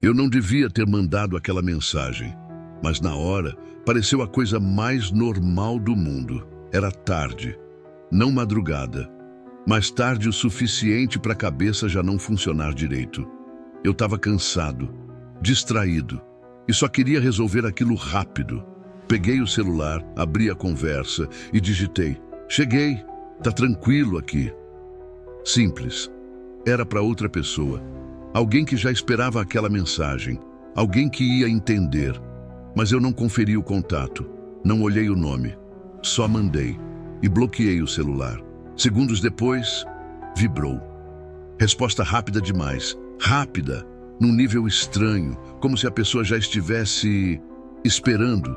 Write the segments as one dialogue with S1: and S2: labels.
S1: Eu não devia ter mandado aquela mensagem, mas na hora pareceu a coisa mais normal do mundo. Era tarde, não madrugada, mas tarde o suficiente para a cabeça já não funcionar direito. Eu estava cansado, distraído, e só queria resolver aquilo rápido. Peguei o celular, abri a conversa e digitei: "Cheguei, tá tranquilo aqui." Simples. Era para outra pessoa. Alguém que já esperava aquela mensagem. Alguém que ia entender. Mas eu não conferi o contato. Não olhei o nome. Só mandei. E bloqueei o celular. Segundos depois, vibrou. Resposta rápida demais. Rápida, num nível estranho, como se a pessoa já estivesse esperando.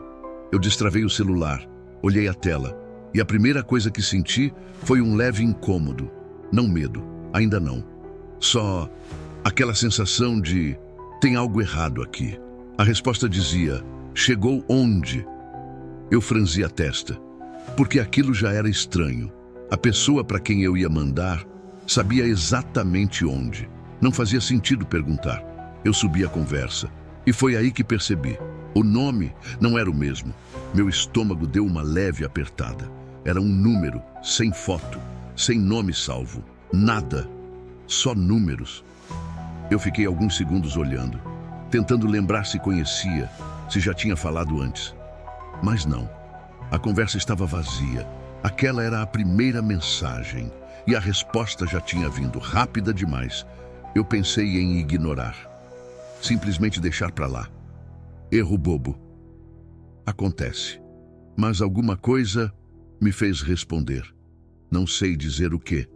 S1: Eu destravei o celular, olhei a tela, e a primeira coisa que senti foi um leve incômodo. Não medo, ainda não. Só aquela sensação de: tem algo errado aqui. A resposta dizia: "Chegou onde?" Eu franzi a testa, porque aquilo já era estranho. A pessoa para quem eu ia mandar sabia exatamente onde. Não fazia sentido perguntar. Eu subi a conversa, e foi aí que percebi. O nome não era o mesmo. Meu estômago deu uma leve apertada. Era um número, sem foto, sem nome salvo. Nada. Só números. Eu fiquei alguns segundos olhando, tentando lembrar se conhecia, se já tinha falado antes. Mas não. A conversa estava vazia. Aquela era a primeira mensagem, e a resposta já tinha vindo rápida demais. Eu pensei em ignorar. Simplesmente deixar para lá. Erro bobo. Acontece. Mas alguma coisa me fez responder. Não sei dizer o quê.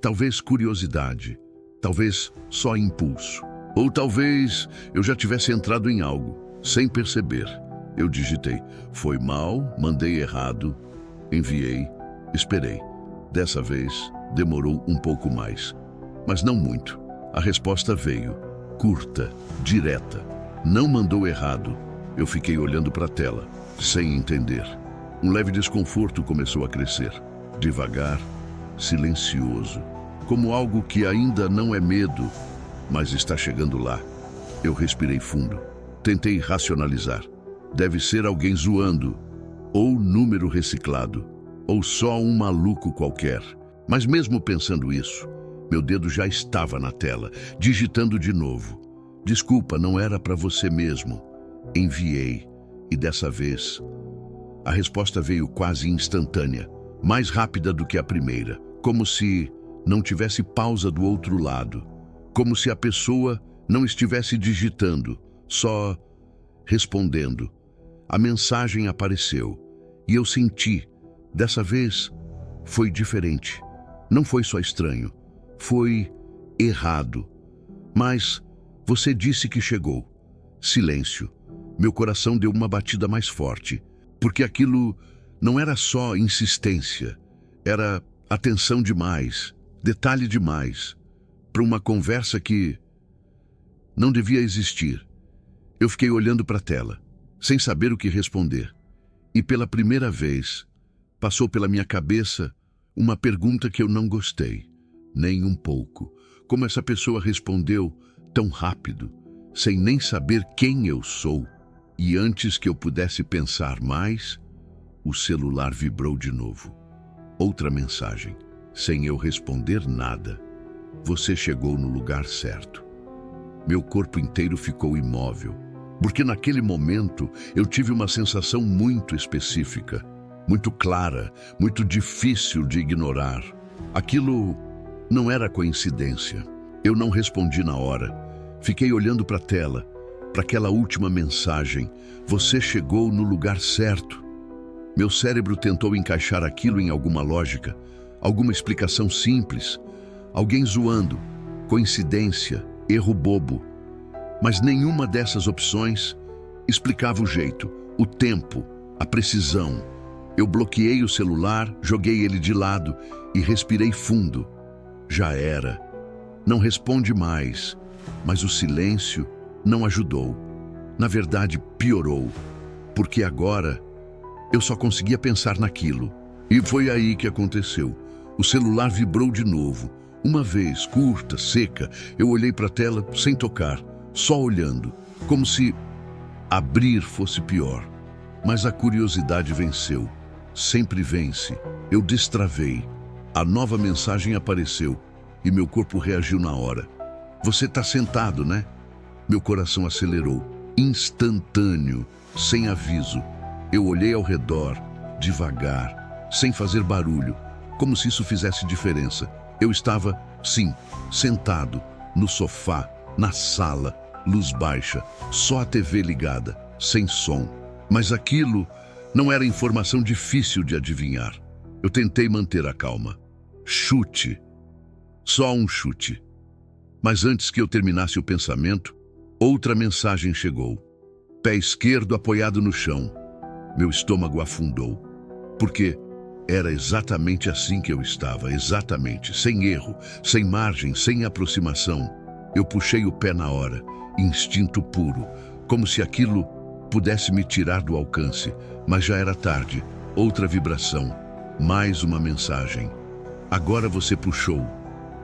S1: Talvez curiosidade. Talvez só impulso. Ou talvez eu já tivesse entrado em algo, sem perceber. Eu digitei: "Foi mal, mandei errado." Enviei, esperei. Dessa vez, demorou um pouco mais. Mas não muito. A resposta veio. Curta, direta. Não mandou errado. Eu fiquei olhando para a tela, sem entender. Um leve desconforto começou a crescer. Devagar, silencioso. Como algo que ainda não é medo, mas está chegando lá. Eu respirei fundo. Tentei racionalizar. Deve ser alguém zoando, ou número reciclado, ou só um maluco qualquer. Mas mesmo pensando isso, meu dedo já estava na tela, digitando de novo. "Desculpa, não era para você mesmo." Enviei, e dessa vez, a resposta veio quase instantânea, mais rápida do que a primeira, como se não tivesse pausa do outro lado, como se a pessoa não estivesse digitando, só respondendo. A mensagem apareceu, e eu senti, dessa vez, foi diferente. Não foi só estranho, foi errado. "Mas você disse que chegou." Silêncio. Meu coração deu uma batida mais forte, porque aquilo não era só insistência, era atenção demais, detalhe demais, para uma conversa que não devia existir. Eu fiquei olhando para a tela, sem saber o que responder, e pela primeira vez passou pela minha cabeça uma pergunta que eu não gostei, nem um pouco. Como essa pessoa respondeu tão rápido, sem nem saber quem eu sou? E antes que eu pudesse pensar mais, o celular vibrou de novo. Outra mensagem, sem eu responder nada. "Você chegou no lugar certo." Meu corpo inteiro ficou imóvel, porque naquele momento eu tive uma sensação muito específica, muito clara, muito difícil de ignorar. Aquilo não era coincidência. Eu não respondi na hora. Fiquei olhando para a tela, para aquela última mensagem: "Você chegou no lugar certo." Meu cérebro tentou encaixar aquilo em alguma lógica, alguma explicação simples. Alguém zoando, coincidência, erro bobo. Mas nenhuma dessas opções explicava o jeito, o tempo, a precisão. Eu bloqueei o celular, joguei ele de lado e respirei fundo. Já era. Não responde mais, mas o silêncio não ajudou. Na verdade, piorou, porque agora eu só conseguia pensar naquilo. E foi aí que aconteceu. O celular vibrou de novo. Uma vez, curta, seca, eu olhei para a tela sem tocar, só olhando, como se abrir fosse pior. Mas a curiosidade venceu. Sempre vence. Eu destravei. A nova mensagem apareceu e meu corpo reagiu na hora. Você está sentado, né? Meu coração acelerou. Instantâneo, sem aviso. Eu olhei ao redor, devagar, sem fazer barulho, como se isso fizesse diferença. Eu estava, sim, sentado, no sofá, na sala, luz baixa, só a TV ligada, sem som. Mas aquilo não era informação difícil de adivinhar. Eu tentei manter a calma. Chute. Só um chute. Mas antes que eu terminasse o pensamento, outra mensagem chegou. Pé esquerdo apoiado no chão. Meu estômago afundou. Porque era exatamente assim que eu estava, exatamente, sem erro, sem margem, sem aproximação. Eu puxei o pé na hora, instinto puro, como se aquilo pudesse me tirar do alcance, mas já era tarde. Outra vibração, mais uma mensagem. Agora você puxou.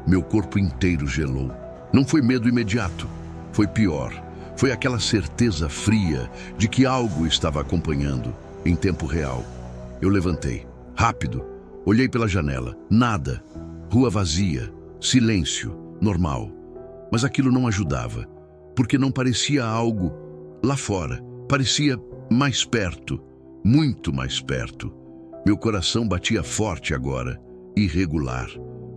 S1: Meu corpo inteiro gelou. Não foi medo imediato, foi pior. Foi aquela certeza fria de que algo estava acompanhando, em tempo real. Eu levantei, rápido, olhei pela janela. Nada. Rua vazia, silêncio, normal. Mas aquilo não ajudava, porque não parecia algo lá fora. Parecia mais perto, muito mais perto. Meu coração batia forte agora, irregular,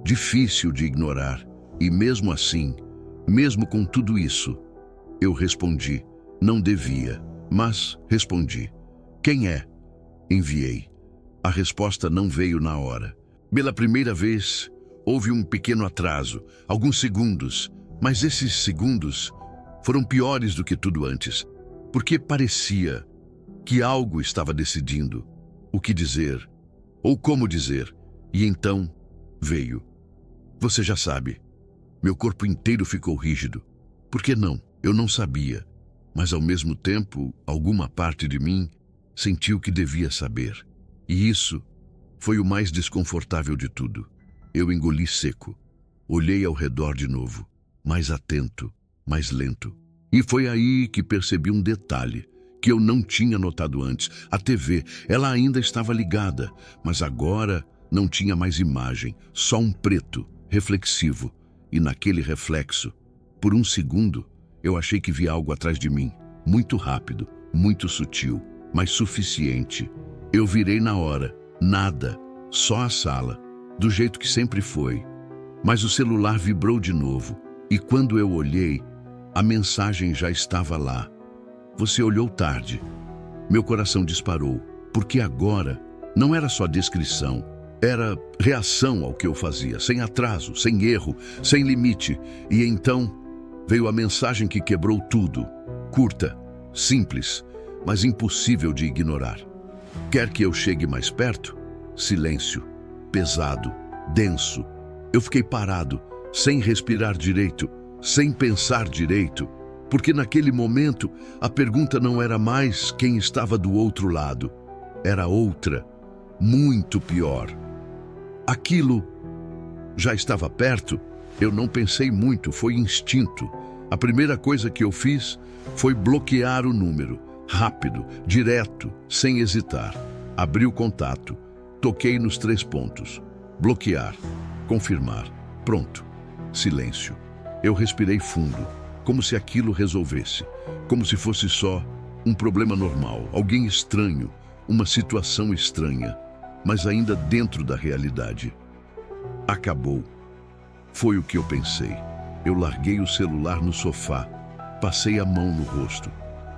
S1: difícil de ignorar. E mesmo assim, mesmo com tudo isso, eu respondi. Não devia, mas respondi. Quem é? Enviei. A resposta não veio na hora. Pela primeira vez, houve um pequeno atraso, alguns segundos, mas esses segundos foram piores do que tudo antes, porque parecia que algo estava decidindo o que dizer ou como dizer, e então veio. Você já sabe. Meu corpo inteiro ficou rígido. Por que não? Eu não sabia, mas ao mesmo tempo, alguma parte de mim sentiu que devia saber. E isso foi o mais desconfortável de tudo. Eu engoli seco. Olhei ao redor de novo, mais atento, mais lento. E foi aí que percebi um detalhe que eu não tinha notado antes. A TV, ela ainda estava ligada, mas agora não tinha mais imagem, só um preto, reflexivo. E naquele reflexo, por um segundo, eu achei que vi algo atrás de mim, muito rápido, muito sutil, mas suficiente. Eu virei na hora, nada, só a sala, do jeito que sempre foi. Mas o celular vibrou de novo, e quando eu olhei, a mensagem já estava lá. Você olhou tarde. Meu coração disparou, porque agora não era só descrição, era reação ao que eu fazia, sem atraso, sem erro, sem limite. E então veio a mensagem que quebrou tudo. Curta, simples, mas impossível de ignorar. Quer que eu chegue mais perto? Silêncio, pesado, denso. Eu fiquei parado, sem respirar direito, sem pensar direito, porque naquele momento a pergunta não era mais quem estava do outro lado. Era outra, muito pior. Aquilo já estava perto. Eu não pensei muito, foi instinto. A primeira coisa que eu fiz foi bloquear o número, rápido, direto, sem hesitar. Abri o contato, toquei nos 3 pontos. Bloquear, confirmar, pronto. Silêncio. Eu respirei fundo, como se aquilo resolvesse, como se fosse só um problema normal, alguém estranho, uma situação estranha, mas ainda dentro da realidade. Acabou. Foi o que eu pensei. Eu larguei o celular no sofá, passei a mão no rosto,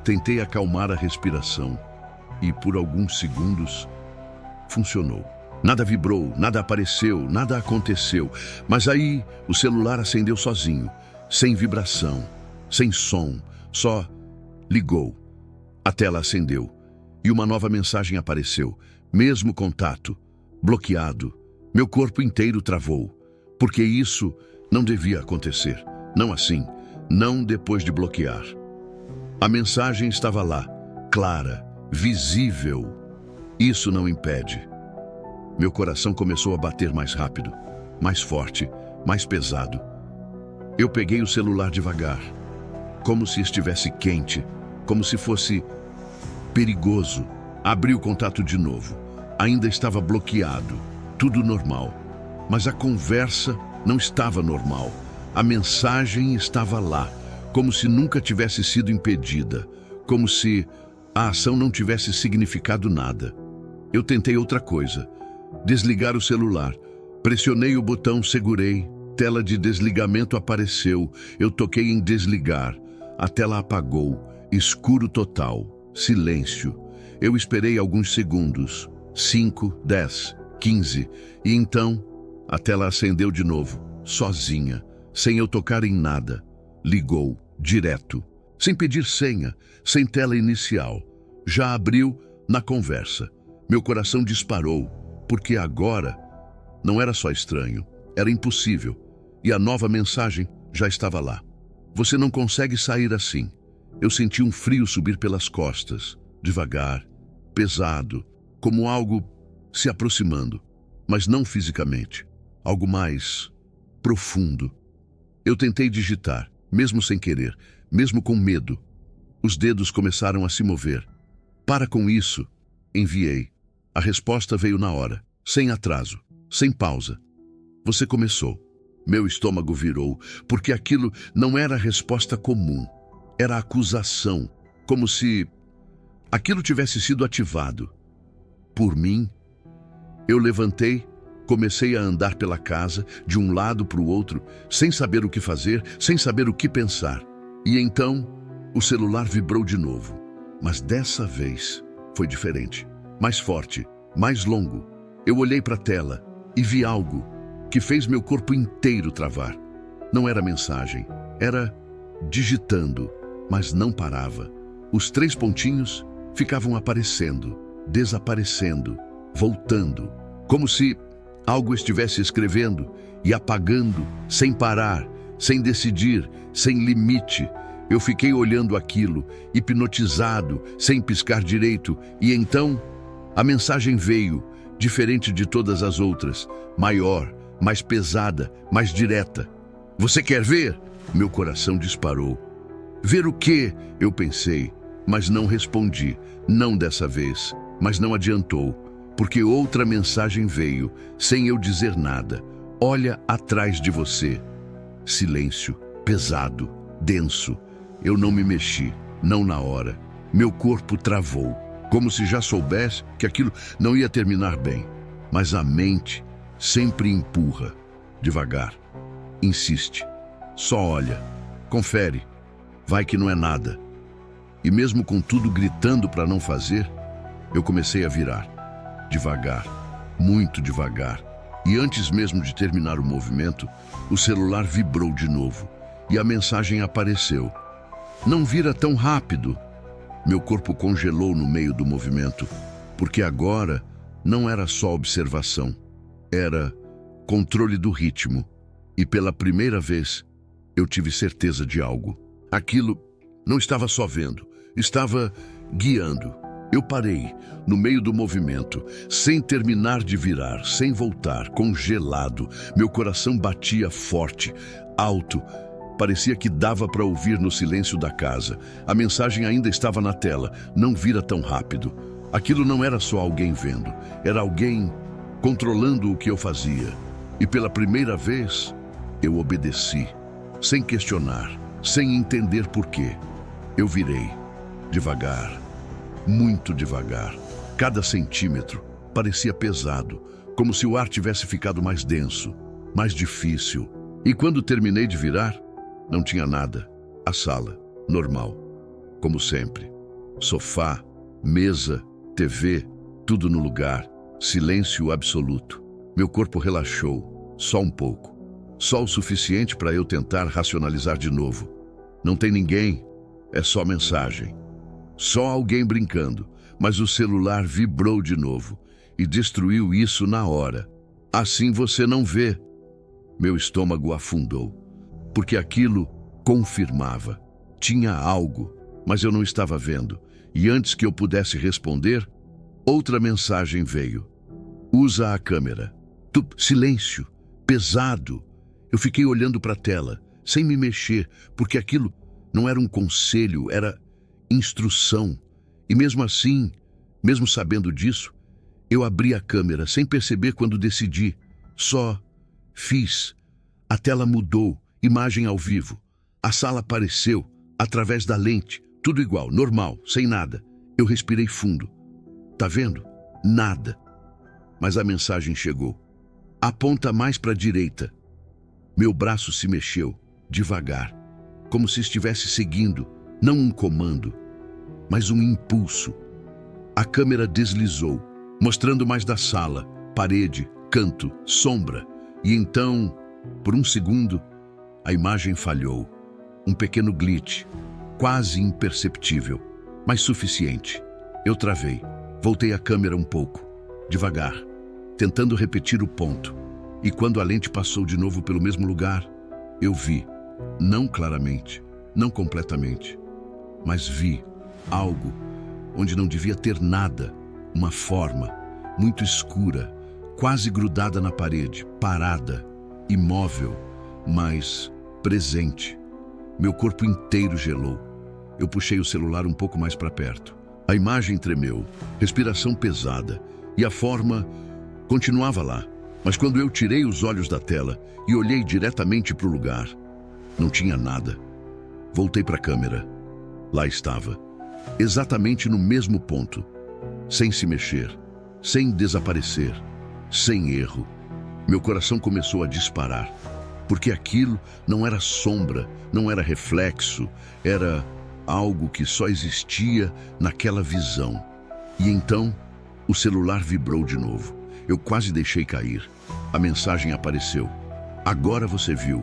S1: tentei acalmar a respiração e, por alguns segundos, funcionou. Nada vibrou, nada apareceu, nada aconteceu, mas aí o celular acendeu sozinho, sem vibração, sem som, só ligou. A tela acendeu e uma nova mensagem apareceu. Mesmo contato, bloqueado. Meu corpo inteiro travou, porque isso não devia acontecer. Não assim, não depois de bloquear. A mensagem estava lá, clara, visível. Isso não impede. Meu coração começou a bater mais rápido, mais forte, mais pesado. Eu peguei o celular devagar. como se estivesse quente, como se fosse perigoso. Abri o contato de novo. Ainda estava bloqueado, tudo normal. Mas a conversa não estava normal. A mensagem estava lá, como se nunca tivesse sido impedida, como se a ação não tivesse significado nada. Eu tentei outra coisa, desligar o celular. Pressionei o botão, segurei, tela de desligamento apareceu. Eu toquei em desligar. A tela apagou, escuro total, silêncio. Eu esperei alguns segundos, 5, 10, 15, e então a tela acendeu de novo, sozinha, sem eu tocar em nada. Ligou, direto, sem pedir senha, sem tela inicial. Já abriu na conversa. Meu coração disparou, porque agora não era só estranho, era impossível. E a nova mensagem já estava lá. Você não consegue sair assim. Eu senti um frio subir pelas costas, devagar, pesado, como algo se aproximando, mas não fisicamente, algo mais profundo. Eu tentei digitar, mesmo sem querer, mesmo com medo. Os dedos começaram a se mover. Para com isso, enviei. A resposta veio na hora, sem atraso, sem pausa. Você começou. Meu estômago virou, porque aquilo não era resposta comum. Era acusação, como se aquilo tivesse sido ativado. Por mim, eu levantei, comecei a andar pela casa, de um lado para o outro, sem saber o que fazer, sem saber o que pensar. E então, o celular vibrou de novo. Mas dessa vez, foi diferente. Mais forte, mais longo. Eu olhei para a tela e vi algo que fez meu corpo inteiro travar. Não era mensagem, era digitando, mas não parava. Os 3 pontinhos ficavam aparecendo, desaparecendo, voltando, como se algo estivesse escrevendo e apagando, sem parar, sem decidir, sem limite. Eu fiquei olhando aquilo, hipnotizado, sem piscar direito, e então a mensagem veio, diferente de todas as outras, maior, mais pesada, mais direta. Você quer ver? Meu coração disparou. Ver o quê? Eu pensei, mas não respondi. Não dessa vez, mas não adiantou, porque outra mensagem veio, sem eu dizer nada. Olha atrás de você. Silêncio, pesado, denso. Eu não me mexi, não na hora. Meu corpo travou, como se já soubesse que aquilo não ia terminar bem. Mas a mente sempre empurra, devagar, insiste. Só olha, confere, vai que não é nada. E mesmo com tudo gritando para não fazer, eu comecei a virar, devagar, muito devagar. E antes mesmo de terminar o movimento, o celular vibrou de novo e a mensagem apareceu. Não vira tão rápido. Meu corpo congelou no meio do movimento, porque agora não era só observação, era controle do ritmo. E pela primeira vez, eu tive certeza de algo. Aquilo não estava só vendo, estava guiando. Eu parei, no meio do movimento, sem terminar de virar, sem voltar, congelado. Meu coração batia forte, alto. Parecia que dava para ouvir no silêncio da casa. A mensagem ainda estava na tela, não vira tão rápido. Aquilo não era só alguém vendo, era alguém controlando o que eu fazia. E pela primeira vez, eu obedeci, sem questionar, sem entender por quê. Eu virei, devagar, muito devagar. Cada centímetro parecia pesado, como se o ar tivesse ficado mais denso, mais difícil. E quando terminei de virar, não tinha nada. A sala, normal, como sempre. Sofá, mesa, TV, tudo no lugar. Silêncio absoluto. Meu corpo relaxou, só um pouco. Só o suficiente para eu tentar racionalizar de novo. Não tem ninguém, é só mensagem. Só alguém brincando, mas o celular vibrou de novo e destruiu isso na hora. Assim você não vê. Meu estômago afundou, porque aquilo confirmava. Tinha algo, mas eu não estava vendo. E antes que eu pudesse responder, outra mensagem veio. Usa a câmera. Silêncio, pesado. Eu fiquei olhando para a tela, sem me mexer, porque aquilo Não era um conselho, era instrução. E mesmo assim, mesmo sabendo disso, eu abri a câmera sem perceber quando decidi. Só fiz. A tela mudou, imagem ao vivo. A sala apareceu, através da lente, tudo igual, normal, sem nada. Eu respirei fundo. Tá vendo? Nada. Mas a mensagem chegou. Aponta mais para a direita. Meu braço se mexeu, devagar, como se estivesse seguindo, não um comando, mas um impulso. A câmera deslizou, mostrando mais da sala, parede, canto, sombra. E então, por um segundo, a imagem falhou. Um pequeno glitch, quase imperceptível, mas suficiente. Eu travei, voltei a câmera um pouco, devagar, tentando repetir o ponto. E quando a lente passou de novo pelo mesmo lugar, eu vi, não claramente, não completamente, mas vi algo onde não devia ter nada, uma forma muito escura, quase grudada na parede, parada, imóvel, mas presente. Meu corpo inteiro gelou. Eu puxei o celular um pouco mais para perto. A imagem tremeu, respiração pesada, e a forma continuava lá. Mas quando eu tirei os olhos da tela e olhei diretamente para o lugar, não tinha nada. Voltei para a câmera. Lá estava, exatamente no mesmo ponto, sem se mexer, sem desaparecer, sem erro. Meu coração começou a disparar, porque aquilo não era sombra, não era reflexo, era algo que só existia naquela visão. E então, o celular vibrou de novo. Eu quase deixei cair. A mensagem apareceu. Agora você viu.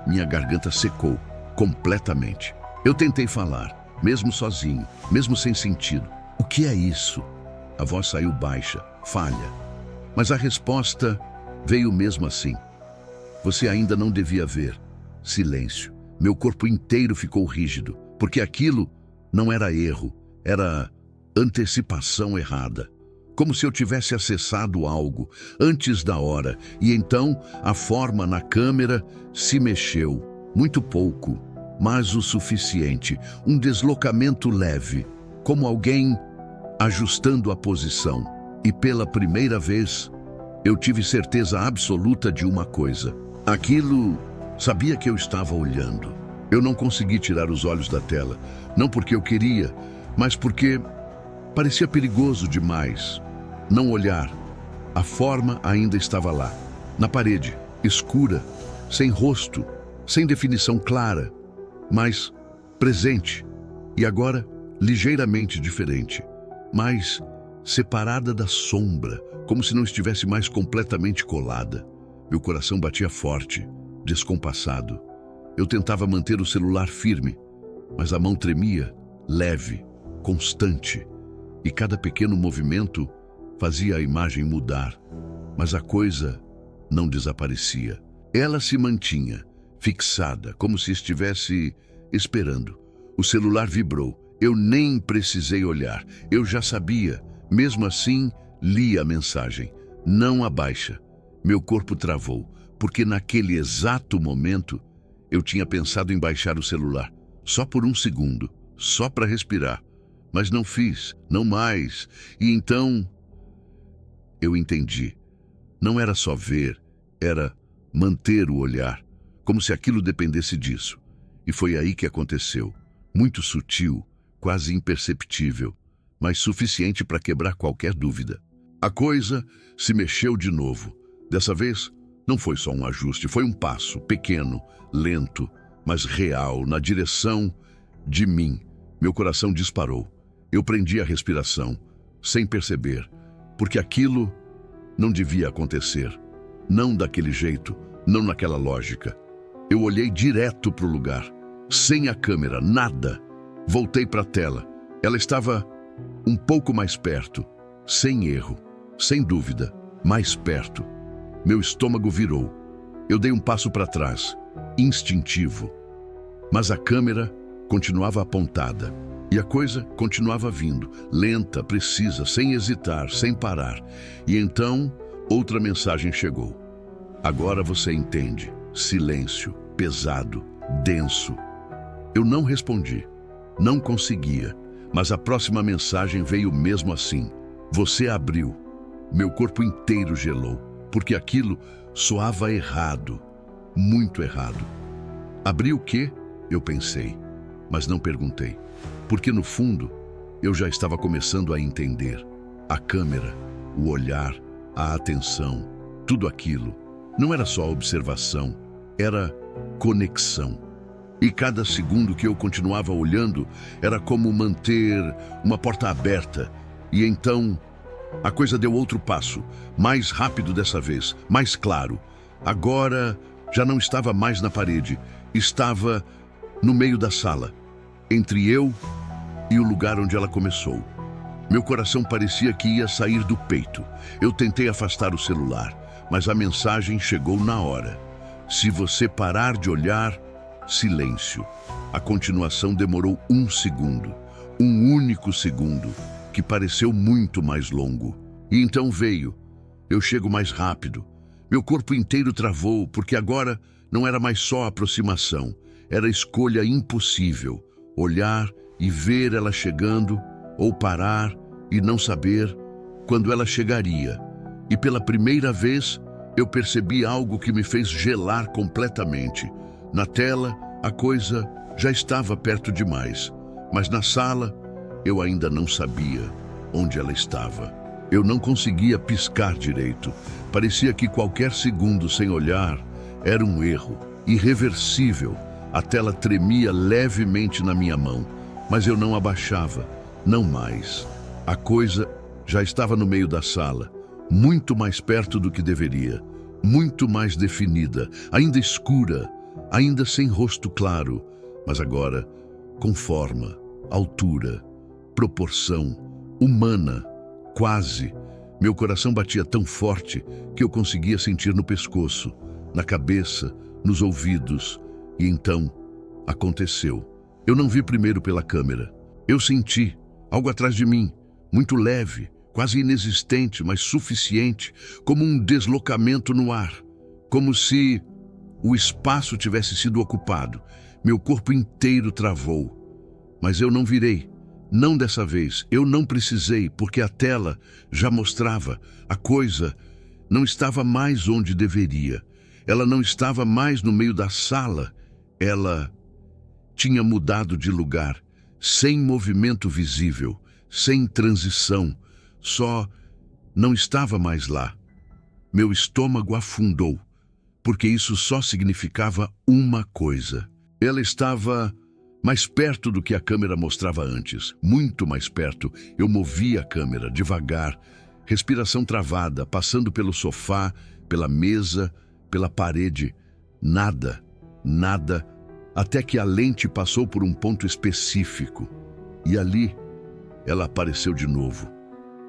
S1: Minha garganta secou, completamente. Eu tentei falar, mesmo sozinho, mesmo sem sentido. O que é isso? A voz saiu baixa, falha. Mas a resposta veio mesmo assim. Você ainda não devia ver. Silêncio. Meu corpo inteiro ficou rígido, porque aquilo não era erro, era antecipação errada. Como se eu tivesse acessado algo antes da hora, e então a forma na câmera se mexeu. Muito pouco, mas o suficiente. Um deslocamento leve, como alguém ajustando a posição. E pela primeira vez, eu tive certeza absoluta de uma coisa. Aquilo sabia que eu estava olhando. Eu não consegui tirar os olhos da tela, não porque eu queria, mas porque parecia perigoso demais. Não olhar. A forma ainda estava lá, na parede, escura, sem rosto, sem definição clara, mas presente. E agora, ligeiramente diferente, mas separada da sombra, como se não estivesse mais completamente colada. Meu coração batia forte, descompassado. Eu tentava manter o celular firme, mas a mão tremia, leve, constante, e cada pequeno movimento fazia a imagem mudar, mas a coisa não desaparecia. Ela se mantinha, fixada, como se estivesse esperando. O celular vibrou. Eu nem precisei olhar. Eu já sabia. Mesmo assim, li a mensagem. Não abaixa. Meu corpo travou, porque naquele exato momento eu tinha pensado em baixar o celular. Só por um segundo, só para respirar. Mas não fiz, não mais. E então eu entendi. Não era só ver, era manter o olhar, como se aquilo dependesse disso. E foi aí que aconteceu. Muito sutil, quase imperceptível, mas suficiente para quebrar qualquer dúvida. A coisa se mexeu de novo. Dessa vez, não foi só um ajuste, foi um passo pequeno, lento, mas real, na direção de mim. Meu coração disparou. Eu prendi a respiração, sem perceber, porque aquilo não devia acontecer. Não daquele jeito, não naquela lógica. Eu olhei direto para o lugar, sem a câmera, nada. Voltei para a tela. Ela estava um pouco mais perto, sem erro, sem dúvida, mais perto. Meu estômago virou. Eu dei um passo para trás, instintivo. Mas a câmera continuava apontada. E a coisa continuava vindo, lenta, precisa, sem hesitar, sem parar. E então, outra mensagem chegou. Agora você entende. Silêncio, pesado, denso. Eu não respondi. Não conseguia. Mas a próxima mensagem veio mesmo assim. Você abriu. Meu corpo inteiro gelou, porque aquilo soava errado. Muito errado. Abri o quê? Eu pensei, mas não perguntei. Porque no fundo, eu já estava começando a entender. A câmera, o olhar, a atenção, tudo aquilo. Não era só observação, era conexão. E cada segundo que eu continuava olhando era como manter uma porta aberta. E então, a coisa deu outro passo, mais rápido dessa vez, mais claro. Agora, já não estava mais na parede, estava no meio da sala, entre eu e o lugar onde ela começou. Meu coração parecia que ia sair do peito. Eu tentei afastar o celular, mas a mensagem chegou na hora. Se você parar de olhar, silêncio. A continuação demorou 1 segundo, um único segundo, que pareceu muito mais longo. E então veio. Eu chego mais rápido. Meu corpo inteiro travou, porque agora não era mais só aproximação. Era escolha impossível. Olhar e ver ela chegando, ou parar e não saber quando ela chegaria. E pela primeira vez, eu percebi algo que me fez gelar completamente. Na tela, a coisa já estava perto demais, mas na sala, eu ainda não sabia onde ela estava. Eu não conseguia piscar direito. Parecia que qualquer segundo sem olhar era um erro, irreversível. A tela tremia levemente na minha mão, mas eu não abaixava, não mais. A coisa já estava no meio da sala, muito mais perto do que deveria, muito mais definida, ainda escura, ainda sem rosto claro, mas agora com forma, altura, proporção, humana, quase. Meu coração batia tão forte que eu conseguia sentir no pescoço, na cabeça, nos ouvidos. E então, aconteceu. Eu não vi primeiro pela câmera. Eu senti algo atrás de mim, muito leve, quase inexistente, mas suficiente, como um deslocamento no ar, como se o espaço tivesse sido ocupado. Meu corpo inteiro travou. Mas eu não virei. Não dessa vez. Eu não precisei, porque a tela já mostrava. A coisa não estava mais onde deveria. Ela não estava mais no meio da sala. Ela tinha mudado de lugar, sem movimento visível, sem transição. Só não estava mais lá. Meu estômago afundou, porque isso só significava uma coisa. Ela estava mais perto do que a câmera mostrava antes, muito mais perto. Eu movia a câmera devagar, respiração travada, passando pelo sofá, pela mesa, pela parede. Nada, nada, até que a lente passou por um ponto específico. E ali, ela apareceu de novo.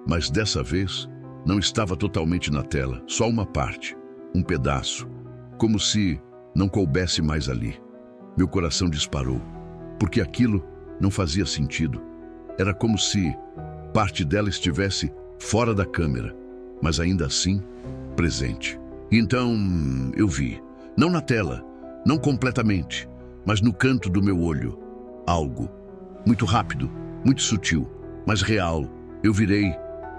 S1: Mas dessa vez, não estava totalmente na tela, só uma parte, um pedaço, como se não coubesse mais ali. Meu coração disparou, porque aquilo não fazia sentido. Era como se parte dela estivesse fora da câmera, mas ainda assim, presente. Então, eu vi, não na tela, não completamente, mas no canto do meu olho, algo muito rápido, muito sutil, mas real. Eu virei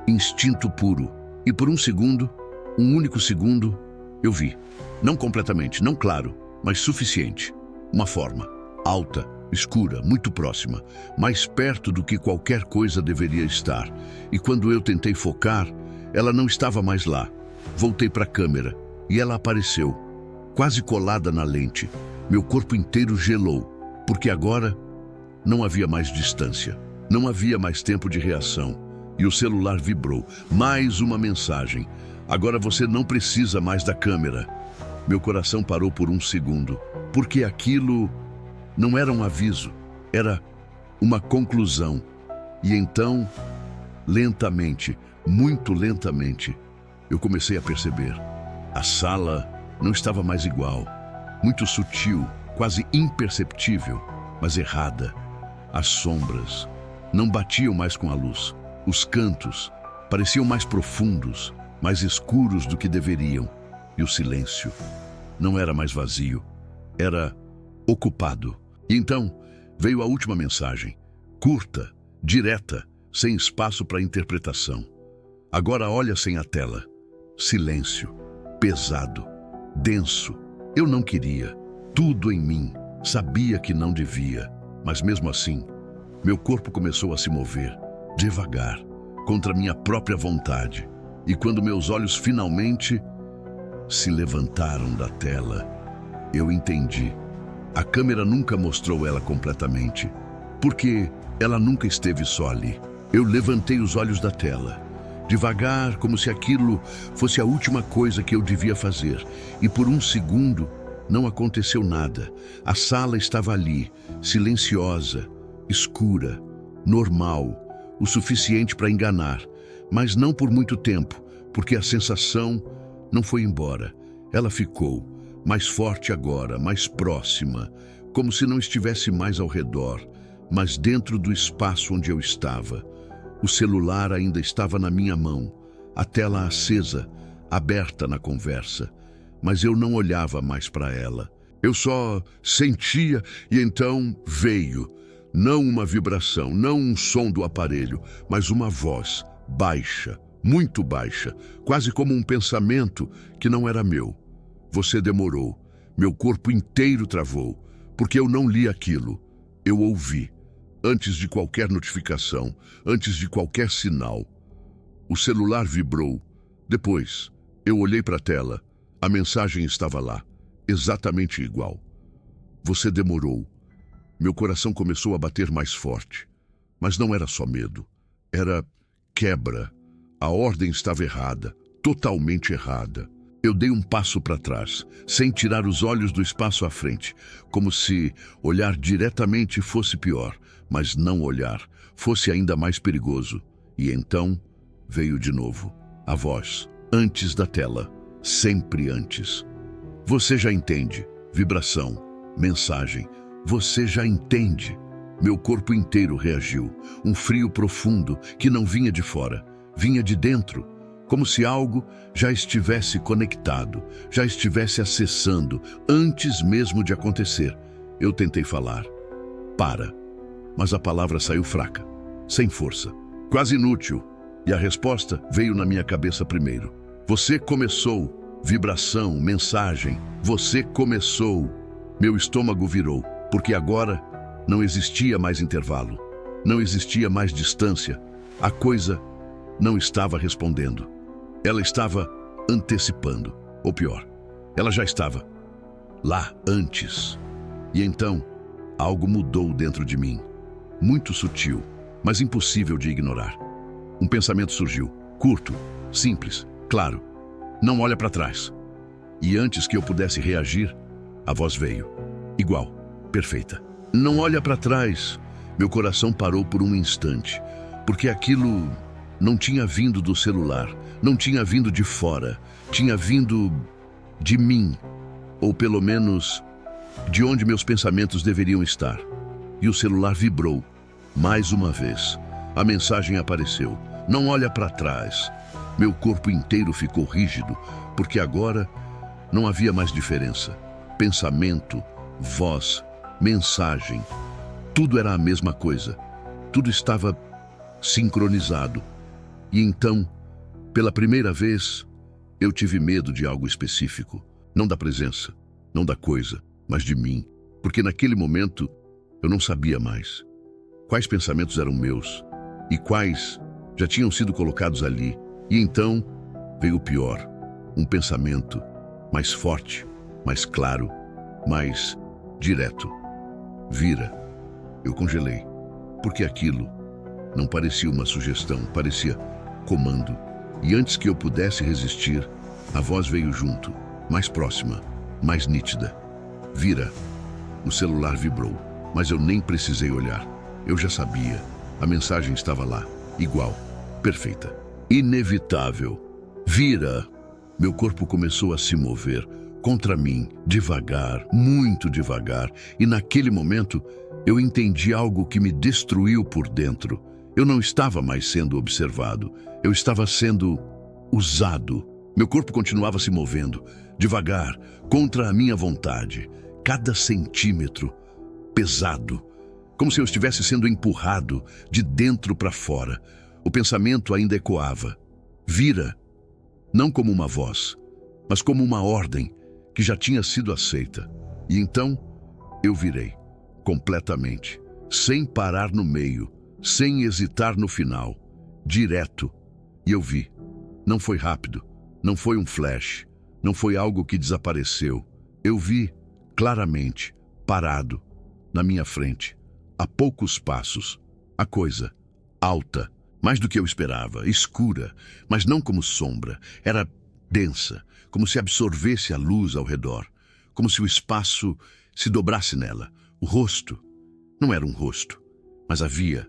S1: instinto puro, e por um segundo, um único segundo, eu vi. Não completamente, não claro, mas suficiente. Uma forma, alta, escura, muito próxima, mais perto do que qualquer coisa deveria estar. E quando eu tentei focar, ela não estava mais lá. Voltei para a câmera, e ela apareceu, quase colada na lente. Meu corpo inteiro gelou, porque agora não havia mais distância, não havia mais tempo de reação. E o celular vibrou. Mais uma mensagem. Agora você não precisa mais da câmera. Meu coração parou por um segundo, porque aquilo não era um aviso, era uma conclusão. E então, lentamente, muito lentamente, eu comecei a perceber. A sala não estava mais igual. Muito sutil, quase imperceptível, mas errada. As sombras não batiam mais com a luz. Os cantos pareciam mais profundos, mais escuros do que deveriam. E o silêncio não era mais vazio, era ocupado. E então, Veio a última mensagem, curta, direta, sem espaço para interpretação. Agora olha sem a tela. Silêncio, pesado, denso. Eu não queria. Tudo em mim sabia que não devia, mas mesmo assim, meu corpo começou a se mover, devagar, contra minha própria vontade. E quando meus olhos finalmente se levantaram da tela, eu entendi. A câmera nunca mostrou ela completamente, porque ela nunca esteve só ali. Eu levantei os olhos da tela, devagar, como se aquilo fosse a última coisa que eu devia fazer. E por um segundo, não aconteceu nada. A sala estava ali, silenciosa, escura, normal, o suficiente para enganar. Mas não por muito tempo, porque a sensação não foi embora. Ela ficou. Mais forte agora, mais próxima, como se não estivesse mais ao redor, mas dentro do espaço onde eu estava. O celular ainda estava na minha mão, a tela acesa, aberta na conversa, mas eu não olhava mais para ela. Eu só sentia e então veio, não uma vibração, não um som do aparelho, mas uma voz baixa, muito baixa, quase como um pensamento que não era meu. Você demorou. Meu corpo inteiro travou, porque eu não li aquilo. Eu ouvi, antes de qualquer notificação, antes de qualquer sinal. O celular vibrou. Depois, eu olhei para a tela. A mensagem estava lá, exatamente igual. Você demorou. Meu coração começou a bater mais forte. Mas não era só medo. Era quebra. A ordem estava errada, totalmente errada. Eu dei um passo para trás, sem tirar os olhos do espaço à frente, como se olhar diretamente fosse pior, mas não olhar fosse ainda mais perigoso. E então veio de novo a voz, antes da tela, sempre antes. Você já entende. Vibração, mensagem. Você já entende. Meu corpo inteiro reagiu, um frio profundo que não vinha de fora, vinha de dentro. Como se algo já estivesse conectado, já estivesse acessando, antes mesmo de acontecer. Eu tentei falar. Para. Mas a palavra saiu fraca, sem força, quase inútil. E a resposta veio na minha cabeça primeiro. Você começou. Vibração, mensagem. Você começou. Meu estômago virou, porque agora não existia mais intervalo. Não existia mais distância. A coisa não estava respondendo. Ela estava antecipando, ou pior, ela já estava lá antes. E então, algo mudou dentro de mim, muito sutil, mas impossível de ignorar. Um pensamento surgiu, curto, simples, claro, não olha para trás. E antes que eu pudesse reagir, a voz veio, igual, perfeita. Não olha para trás. Meu coração parou por um instante, porque aquilo não tinha vindo do celular, não tinha vindo de fora, tinha vindo de mim, ou pelo menos de onde meus pensamentos deveriam estar. E o celular vibrou, mais uma vez. A mensagem apareceu. Não olha para trás. Meu corpo inteiro ficou rígido, porque agora não havia mais diferença. Pensamento, voz, mensagem, tudo era a mesma coisa. Tudo estava sincronizado. E então, pela primeira vez, eu tive medo de algo específico. Não da presença, não da coisa, mas de mim. Porque naquele momento, eu não sabia mais quais pensamentos eram meus e quais já tinham sido colocados ali. E então, veio o pior. Um pensamento mais forte, mais claro, mais direto. Vira. Eu congelei. Porque aquilo não parecia uma sugestão, parecia comando. E antes que eu pudesse resistir, a voz veio junto, mais próxima, mais nítida. Vira. O celular vibrou, mas eu nem precisei olhar. Eu já sabia. A mensagem estava lá, igual, perfeita, inevitável. Vira. Meu corpo começou a se mover contra mim, devagar, muito devagar. E naquele momento, eu entendi algo que me destruiu por dentro. Eu não estava mais sendo observado. Eu estava sendo usado. Meu corpo continuava se movendo, devagar, contra a minha vontade. Cada centímetro, pesado. como se eu estivesse sendo empurrado de dentro para fora. O pensamento ainda ecoava. Vira, não como uma voz, mas como uma ordem que já tinha sido aceita. E então eu virei, completamente, sem parar no meio, sem hesitar no final, direto. E eu vi. Não foi rápido, não foi um flash, não foi algo que desapareceu. Eu vi, claramente, parado, na minha frente, a poucos passos, a coisa, alta, mais do que eu esperava, escura, mas não como sombra, era densa, como se absorvesse a luz ao redor, como se o espaço se dobrasse nela. O rosto não era um rosto, mas havia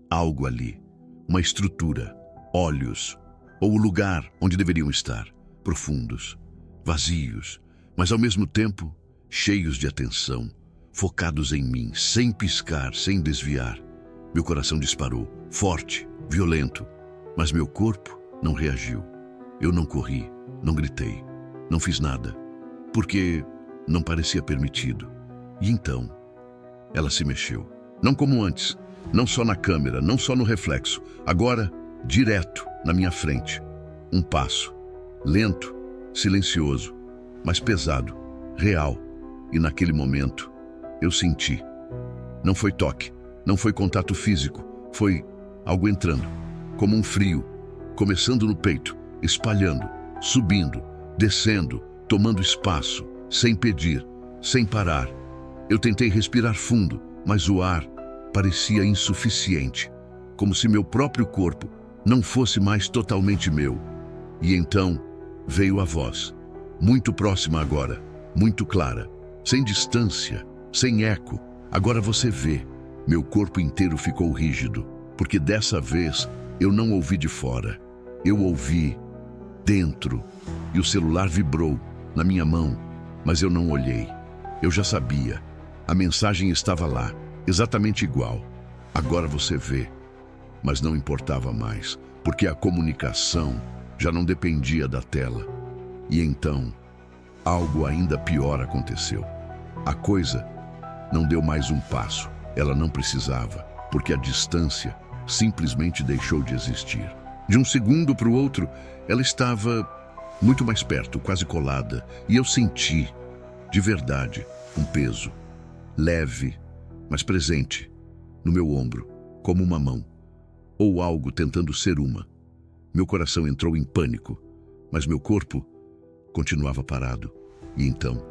S1: algo ali, uma estrutura, olhos, ou o lugar onde deveriam estar, profundos, vazios, mas ao mesmo tempo cheios de atenção, focados em mim, sem piscar, sem desviar. Meu coração disparou, forte, violento, mas meu corpo não reagiu. Eu não corri, não gritei, não fiz nada, porque não parecia permitido. E então, ela se mexeu. Não como antes, não só na câmera, não só no reflexo, agora, direto na minha frente. Um passo, lento, silencioso, mas pesado, real. E naquele momento, eu senti. Não foi toque, não foi contato físico, foi algo entrando, como um frio, começando no peito, espalhando, subindo, descendo, tomando espaço, sem pedir, sem parar. Eu tentei respirar fundo, mas o ar parecia insuficiente, como se meu próprio corpo não fosse mais totalmente meu. E então veio a voz, muito próxima agora, muito clara, sem distância, sem eco. Agora você vê. Meu corpo inteiro ficou rígido, porque dessa vez eu não ouvi de fora, eu ouvi dentro. E o celular vibrou na minha mão, mas eu não olhei. Eu já sabia. A mensagem estava lá, exatamente igual. Agora você vê. Mas não importava mais, porque a comunicação já não dependia da tela. E então, algo ainda pior aconteceu. A coisa não deu mais um passo. Ela não precisava, porque a distância simplesmente deixou de existir. De um segundo para o outro, ela estava muito mais perto, quase colada, e eu senti, de verdade, um peso, leve, mas presente, no meu ombro, como uma mão, ou algo tentando ser uma. Meu coração entrou em pânico, mas meu corpo continuava parado. E então,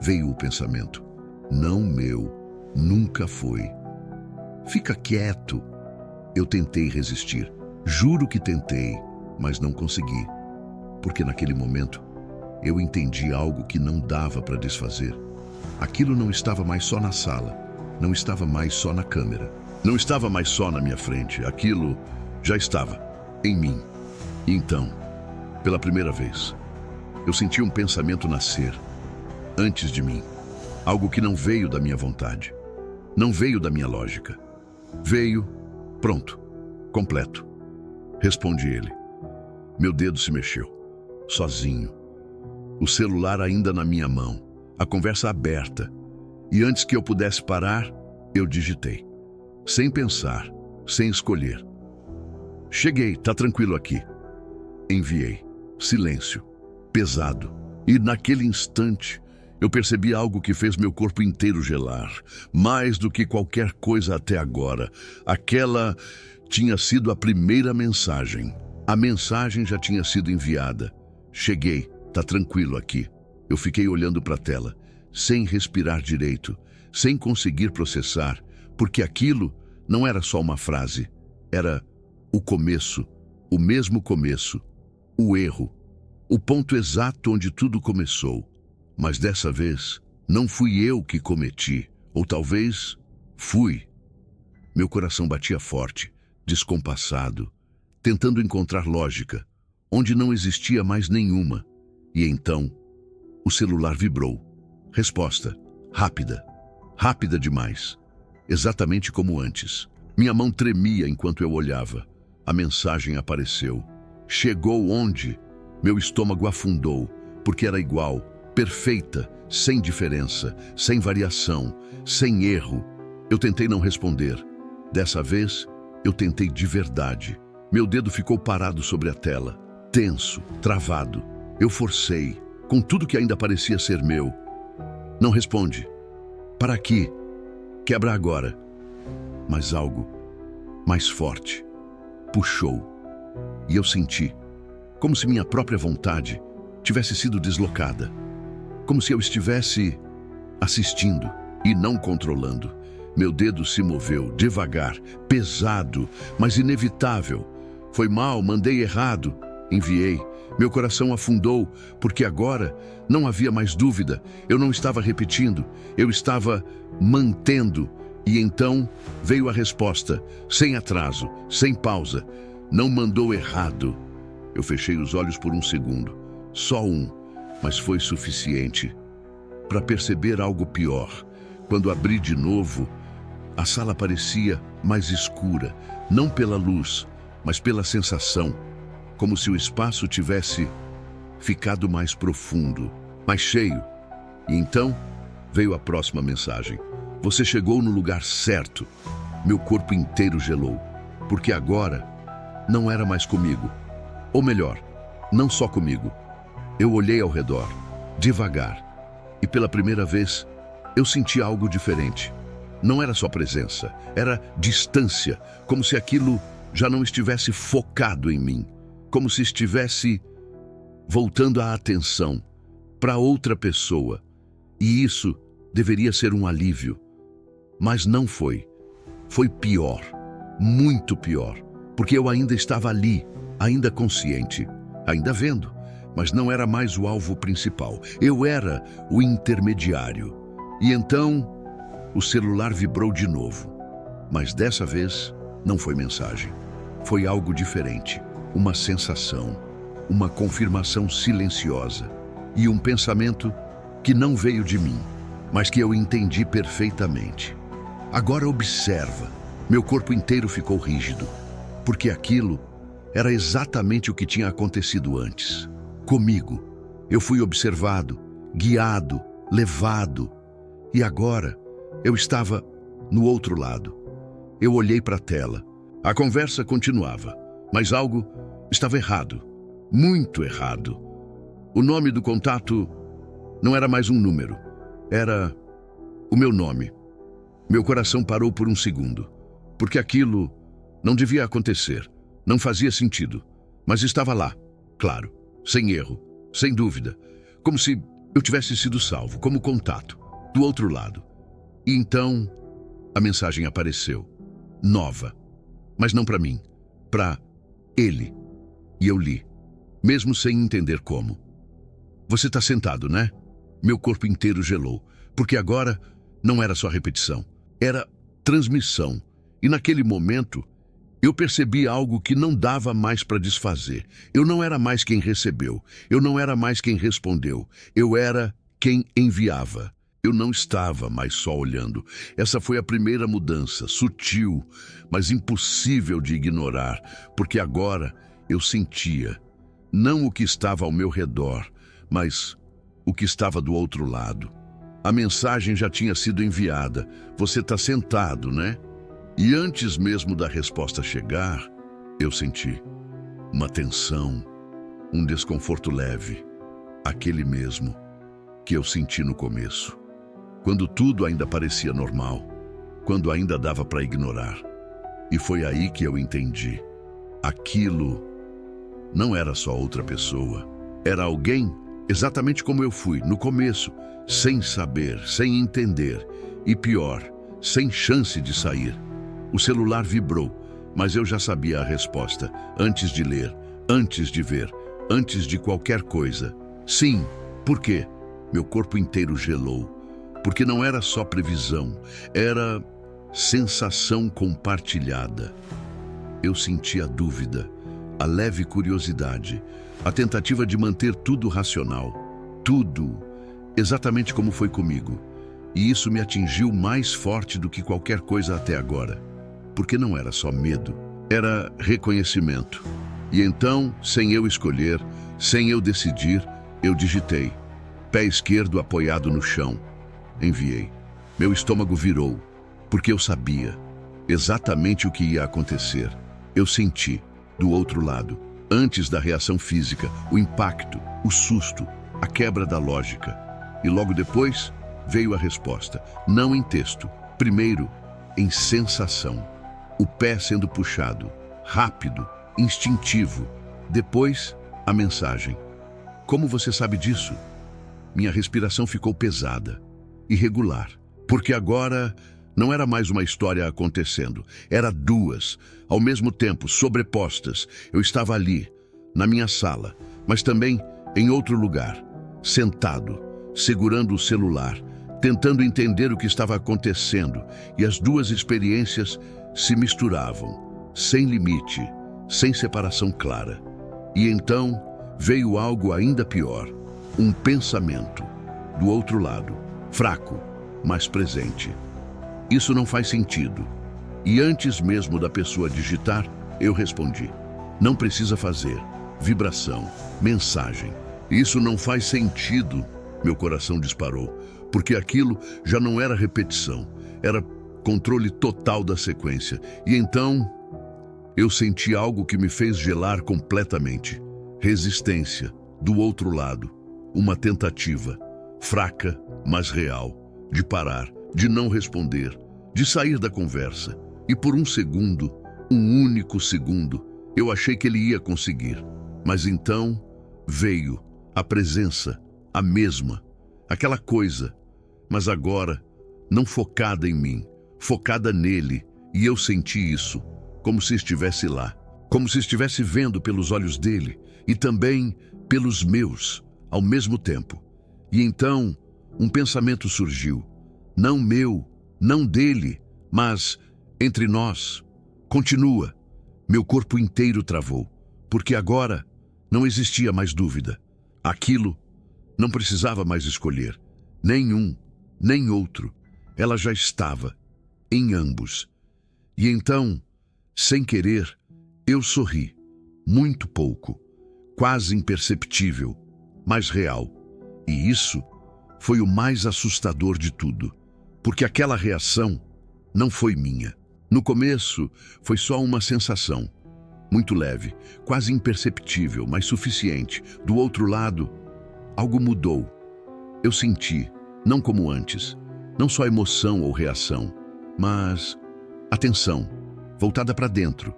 S1: veio o pensamento: não meu, nunca foi. Fica quieto. Eu tentei resistir, juro que tentei, mas não consegui. Porque naquele momento, eu entendi algo que não dava para desfazer. Aquilo não estava mais só na sala, não estava mais só na câmera, não estava mais só na minha frente. Aquilo já estava em mim. E então, pela primeira vez, eu senti um pensamento nascer, antes de mim. Algo que não veio da minha vontade, não veio da minha lógica. Veio, pronto, completo. Respondi ele. Meu dedo se mexeu, sozinho. O celular ainda na minha mão, a conversa aberta. E antes que eu pudesse parar, eu digitei. Sem pensar, sem escolher. Cheguei, tá tranquilo aqui. Enviei. Silêncio. Pesado. E naquele instante, eu percebi algo que fez meu corpo inteiro gelar. Mais do que qualquer coisa até agora. Aquela tinha sido a primeira mensagem. A mensagem já tinha sido enviada. Cheguei, tá tranquilo aqui. Eu fiquei olhando para a tela, sem respirar direito, sem conseguir processar, porque aquilo não era só uma frase. Era o começo, o mesmo começo, o erro, o ponto exato onde tudo começou. Mas dessa vez, não fui eu que cometi, ou talvez fui. Meu coração batia forte, descompassado, tentando encontrar lógica, onde não existia mais nenhuma. E então, o celular vibrou. Resposta, rápida, rápida demais, exatamente como antes. Minha mão tremia enquanto eu olhava. A mensagem apareceu. Chegou onde? Meu estômago afundou, porque era igual, perfeita, sem diferença, sem variação, sem erro. Eu tentei não responder. Dessa vez, eu tentei de verdade. Meu dedo ficou parado sobre a tela, tenso, travado. Eu forcei, com tudo que ainda parecia ser meu. Não responde. Para aqui. Quebra agora. Mas algo mais forte puxou. E eu senti, como se minha própria vontade tivesse sido deslocada. Como se eu estivesse assistindo e não controlando. Meu dedo se moveu devagar, pesado, mas inevitável. Foi mal, mandei errado, enviei. Meu coração afundou, porque agora não havia mais dúvida. Eu não estava repetindo, eu estava mantendo. E então veio a resposta, sem atraso, sem pausa. Não mandou errado. Eu fechei os olhos por um segundo, só um, mas foi suficiente para perceber algo pior. Quando abri de novo, a sala parecia mais escura, não pela luz, mas pela sensação, como se o espaço tivesse ficado mais profundo, mais cheio. E então veio a próxima mensagem. Você chegou no lugar certo. Meu corpo inteiro gelou, porque agora não era mais comigo. Ou melhor, não só comigo. Eu olhei ao redor, devagar, e pela primeira vez eu senti algo diferente. Não era só presença, era distância, como se aquilo já não estivesse focado em mim, como se estivesse voltando a atenção para outra pessoa. E isso deveria ser um alívio, mas não foi. Foi pior, muito pior, porque eu ainda estava ali, ainda consciente, ainda vendo, mas não era mais o alvo principal. Eu era o intermediário. E então o celular vibrou de novo, mas dessa vez não foi mensagem. Foi algo diferente, uma sensação, uma confirmação silenciosa e um pensamento que não veio de mim, mas que eu entendi perfeitamente. Agora observa, meu corpo inteiro ficou rígido, porque aquilo era exatamente o que tinha acontecido antes. Comigo, eu fui observado, guiado, levado, e agora eu estava no outro lado. Eu olhei para a tela. A conversa continuava, mas algo estava errado, muito errado. O nome do contato não era mais um número, era o meu nome. Meu coração parou por um segundo, porque aquilo não devia acontecer, não fazia sentido, mas estava lá, claro, sem erro, sem dúvida, como se eu tivesse sido salvo, como contato, do outro lado. E então a mensagem apareceu, nova, mas não para mim, para ele. E eu li, mesmo sem entender como. Você está sentado, né? Meu corpo inteiro gelou, porque agora não era só repetição, era transmissão. E naquele momento, eu percebi algo que não dava mais para desfazer. Eu não era mais quem recebeu, eu não era mais quem respondeu, eu era quem enviava. Eu não estava mais só olhando. Essa foi a primeira mudança, sutil, mas impossível de ignorar, porque agora eu sentia, não o que estava ao meu redor, mas o que estava do outro lado. A mensagem já tinha sido enviada. Você está sentado, né? E antes mesmo da resposta chegar, eu senti uma tensão, um desconforto leve, aquele mesmo que eu senti no começo, quando tudo ainda parecia normal, quando ainda dava para ignorar. E foi aí que eu entendi. Aquilo não era só outra pessoa, era alguém exatamente como eu fui no começo, sem saber, sem entender e pior, sem chance de sair. O celular vibrou, mas eu já sabia a resposta, antes de ler, antes de ver, antes de qualquer coisa. Sim, por quê? Meu corpo inteiro gelou, porque não era só previsão, era sensação compartilhada. Eu senti a dúvida, a leve curiosidade, a tentativa de manter tudo racional, tudo exatamente como foi comigo. E isso me atingiu mais forte do que qualquer coisa até agora, porque não era só medo, era reconhecimento. E então, sem eu escolher, sem eu decidir, eu digitei, pé esquerdo apoiado no chão. Enviei. Meu estômago virou. porque eu sabia exatamente o que ia acontecer. Eu senti, do outro lado, antes da reação física, o impacto, o susto, a quebra da lógica. E logo depois veio a resposta, não em texto, primeiro em sensação. O pé sendo puxado, rápido, instintivo. Depois, a mensagem. Como você sabe disso? Minha respiração ficou pesada, irregular, porque agora não era mais uma história acontecendo, era duas, ao mesmo tempo, sobrepostas. Eu estava ali, na minha sala, mas também em outro lugar, sentado, segurando o celular, tentando entender o que estava acontecendo, e as duas experiências se misturavam, sem limite, sem separação clara. E então veio algo ainda pior, um pensamento, do outro lado, fraco, mas presente. Isso não faz sentido. E antes mesmo da pessoa digitar, eu respondi. Não precisa fazer. Vibração, mensagem. Isso não faz sentido. Meu coração disparou, porque aquilo já não era repetição, era controle total da sequência. E então, eu senti algo que me fez gelar completamente. Resistência, do outro lado. Uma tentativa, fraca, mas real, de parar, de não responder, de sair da conversa. E por um segundo, um único segundo, eu achei que ele ia conseguir. Mas então veio a presença, a mesma, aquela coisa, mas agora não focada em mim, focada nele, e eu senti isso, como se estivesse lá, como se estivesse vendo pelos olhos dele e também pelos meus, ao mesmo tempo. E então um pensamento surgiu, não meu, não dele, mas entre nós. Continua. Meu corpo inteiro travou, porque agora não existia mais dúvida. Aquilo não precisava mais escolher, nem um, nem outro. Ela já estava em ambos. E então, sem querer, eu sorri, muito pouco, quase imperceptível, mas real. E isso foi o mais assustador de tudo, porque aquela reação não foi minha. No começo, foi só uma sensação, muito leve, quase imperceptível, mas suficiente. Do outro lado, algo mudou. Eu senti, não como antes, não só emoção ou reação, mas atenção, voltada para dentro,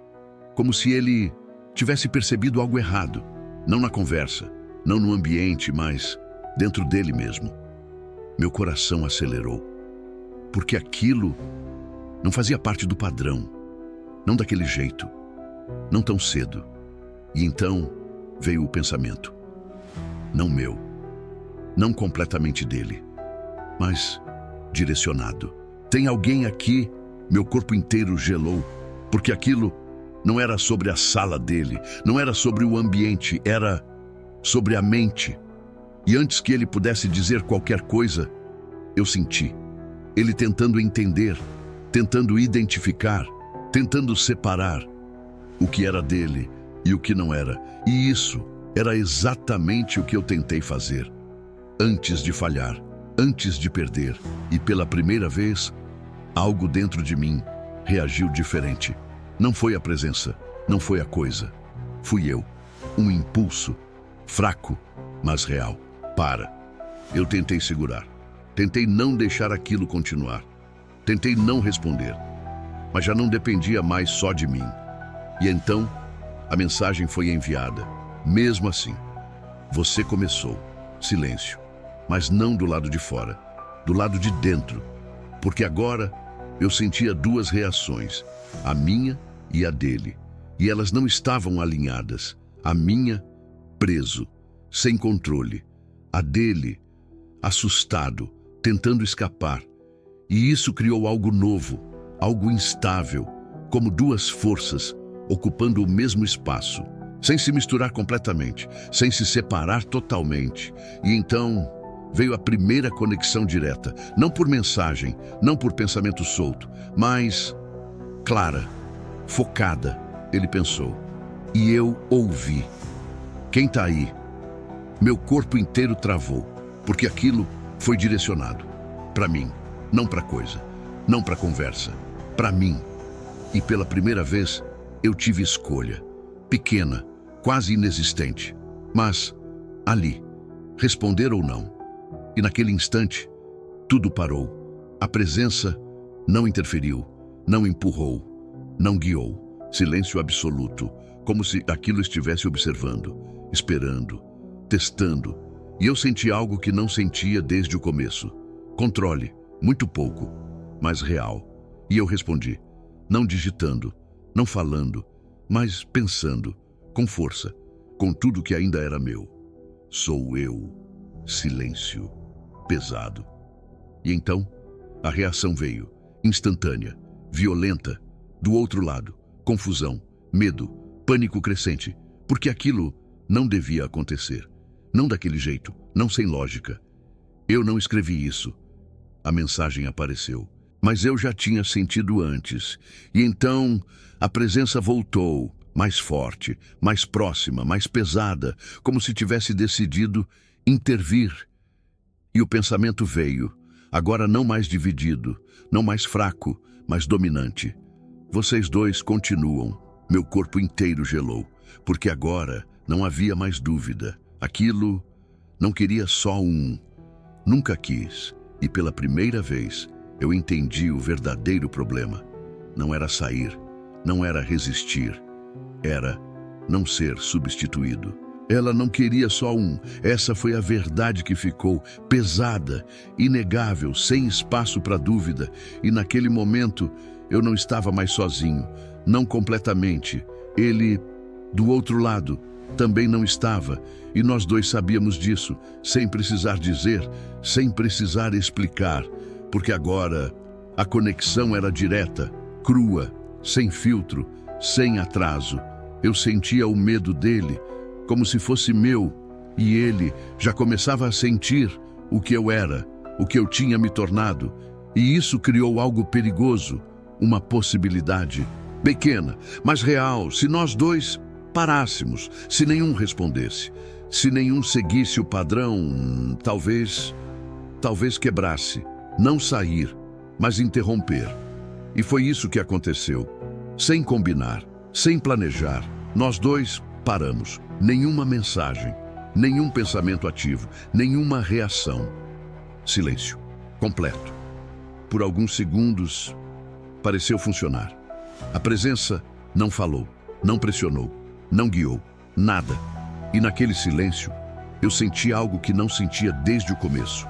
S1: como se ele tivesse percebido algo errado, não na conversa, não no ambiente, mas dentro dele mesmo. Meu coração acelerou, porque aquilo não fazia parte do padrão, não daquele jeito, não tão cedo. E então veio o pensamento, não meu, não completamente dele, mas direcionado. Tem alguém aqui? Meu corpo inteiro gelou, porque aquilo não era sobre a sala dele, não era sobre o ambiente, era sobre a mente. E antes que ele pudesse dizer qualquer coisa, eu senti ele tentando entender, tentando identificar, tentando separar o que era dele e o que não era. E isso era exatamente o que eu tentei fazer, antes de falhar, antes de perder. E pela primeira vez, algo dentro de mim reagiu diferente. Não foi a presença, não foi a coisa. Fui eu, um impulso, fraco, mas real. Para. Eu tentei segurar. Tentei não deixar aquilo continuar. Tentei não responder. Mas já não dependia mais só de mim. E então, a mensagem foi enviada. Mesmo assim, você começou. Silêncio. Mas não do lado de fora. Do lado de dentro. Porque agora eu sentia duas reações. A minha e a dele. E elas não estavam alinhadas. A minha, preso, sem controle. A dele, assustado, tentando escapar. E isso criou algo novo, algo instável, como duas forças ocupando o mesmo espaço, sem se misturar completamente, sem se separar totalmente. E então veio a primeira conexão direta, não por mensagem, não por pensamento solto, mas clara, focada, ele pensou. E eu ouvi. Quem tá aí? Meu corpo inteiro travou, porque aquilo foi direcionado para mim, não para coisa. não para conversa, para mim. E pela primeira vez, eu tive escolha. Pequena, quase inexistente. Mas, ali, responder ou não. E naquele instante, tudo parou. A presença não interferiu, não empurrou, não guiou. Silêncio absoluto, como se aquilo estivesse observando, esperando, testando. E eu senti algo que não sentia desde o começo. Controle, muito pouco, mas real. E eu respondi, não digitando, não falando, mas pensando, com força, com tudo que ainda era meu. Sou eu. Silêncio. Pesado. E então, a reação veio, instantânea, violenta, do outro lado, confusão, medo, pânico crescente, porque aquilo não devia acontecer. Não daquele jeito, não sem lógica. Eu não escrevi isso. A mensagem apareceu, mas eu já tinha sentido antes. E então, a presença voltou, mais forte, mais próxima, mais pesada, como se tivesse decidido intervir. E o pensamento veio, agora não mais dividido, não mais fraco, mas dominante. Vocês dois continuam. Meu corpo inteiro gelou, porque agora não havia mais dúvida. Aquilo não queria só um. Nunca quis. E pela primeira vez, eu entendi o verdadeiro problema. Não era sair, não era resistir. Era não ser substituído. Ela não queria só um. Essa foi a verdade que ficou pesada, inegável, sem espaço para dúvida. E naquele momento, eu não estava mais sozinho. Não completamente. Ele, do outro lado, também não estava. E nós dois sabíamos disso, sem precisar dizer, sem precisar explicar. Porque agora, a conexão era direta, crua, sem filtro, sem atraso. Eu sentia o medo dele, como se fosse meu, e ele já começava a sentir o que eu era, o que eu tinha me tornado. E isso criou algo perigoso, uma possibilidade, pequena, mas real, se nós dois parássemos, se nenhum respondesse, se nenhum seguisse o padrão, talvez quebrasse, não sair, mas interromper. E foi isso que aconteceu. Sem combinar, sem planejar, nós dois paramos. Nenhuma mensagem, nenhum pensamento ativo, nenhuma reação. Silêncio, completo. Por alguns segundos, pareceu funcionar. A presença não falou, não pressionou, não guiou, nada. E naquele silêncio, eu senti algo que não sentia desde o começo.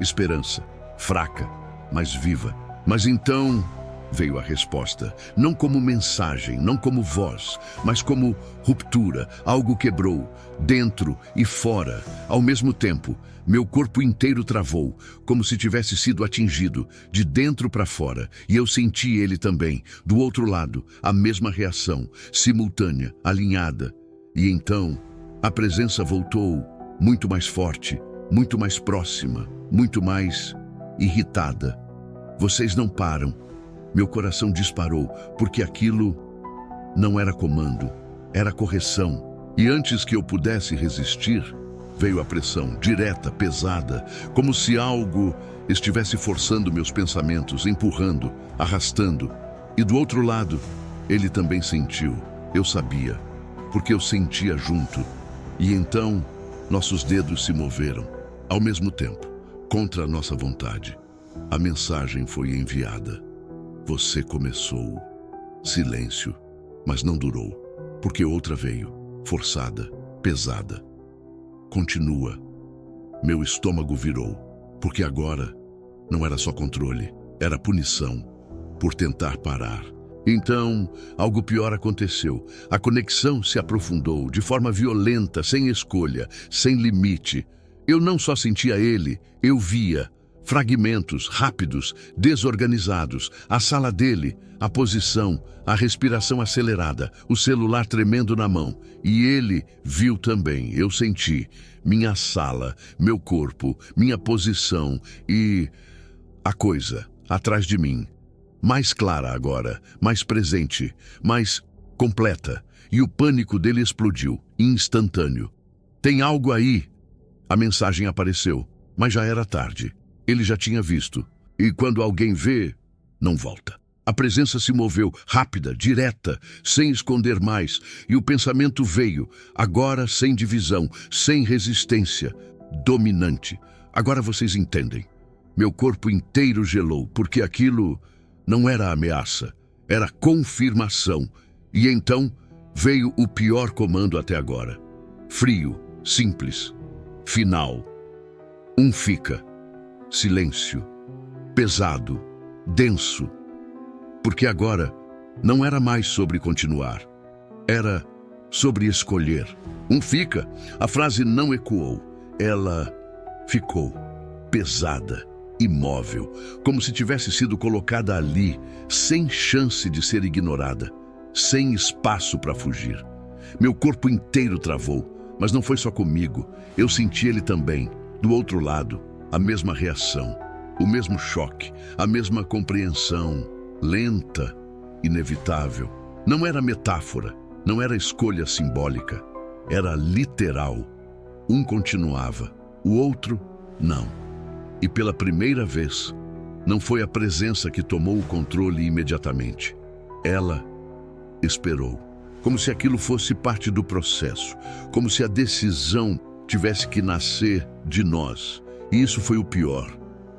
S1: Esperança, fraca, mas viva. Mas então veio a resposta, não como mensagem, não como voz, mas como ruptura. Algo quebrou, dentro e fora. Ao mesmo tempo, meu corpo inteiro travou, como se tivesse sido atingido, de dentro para fora. E eu senti ele também, do outro lado, a mesma reação, simultânea, alinhada. E então, a presença voltou, muito mais forte, muito mais próxima, muito mais irritada. Vocês não param. Meu coração disparou, porque aquilo não era comando, era correção. E antes que eu pudesse resistir, veio a pressão, direta, pesada, como se algo estivesse forçando meus pensamentos, empurrando, arrastando. E do outro lado, ele também sentiu. Eu sabia, porque eu sentia junto. E então, nossos dedos se moveram, ao mesmo tempo, contra a nossa vontade. A mensagem foi enviada. Você começou. Silêncio, mas não durou, porque outra veio, forçada, pesada. Continua. Meu estômago virou, porque agora não era só controle, era punição, por tentar parar. Então, algo pior aconteceu. A conexão se aprofundou, de forma violenta, sem escolha, sem limite. Eu não só sentia ele, eu via. Fragmentos, rápidos, desorganizados, a sala dele, a posição, a respiração acelerada, o celular tremendo na mão. E ele viu também, eu senti, minha sala, meu corpo, minha posição e a coisa atrás de mim. Mais clara agora, mais presente, mais completa. E o pânico dele explodiu, instantâneo. Tem algo aí. A mensagem apareceu, mas já era tarde. Ele já tinha visto. E quando alguém vê, não volta. A presença se moveu, rápida, direta, sem esconder mais, e o pensamento veio, agora sem divisão, sem resistência, dominante. Agora vocês entendem. Meu corpo inteiro gelou, porque aquilo não era ameaça, era confirmação. E então veio o pior comando até agora. Frio, simples, final. Um fica. Silêncio. Pesado, denso. Porque agora não era mais sobre continuar. Era sobre escolher. Um fica. A frase não ecoou. Ela ficou pesada, imóvel, como se tivesse sido colocada ali, sem chance de ser ignorada, sem espaço para fugir. Meu corpo inteiro travou, mas não foi só comigo. Eu senti ele também, do outro lado, a mesma reação, o mesmo choque, a mesma compreensão, lenta, inevitável. Não era metáfora, não era escolha simbólica, era literal. Um continuava, o outro não. E pela primeira vez, não foi a presença que tomou o controle imediatamente. Ela esperou, como se aquilo fosse parte do processo, como se a decisão tivesse que nascer de nós. E isso foi o pior,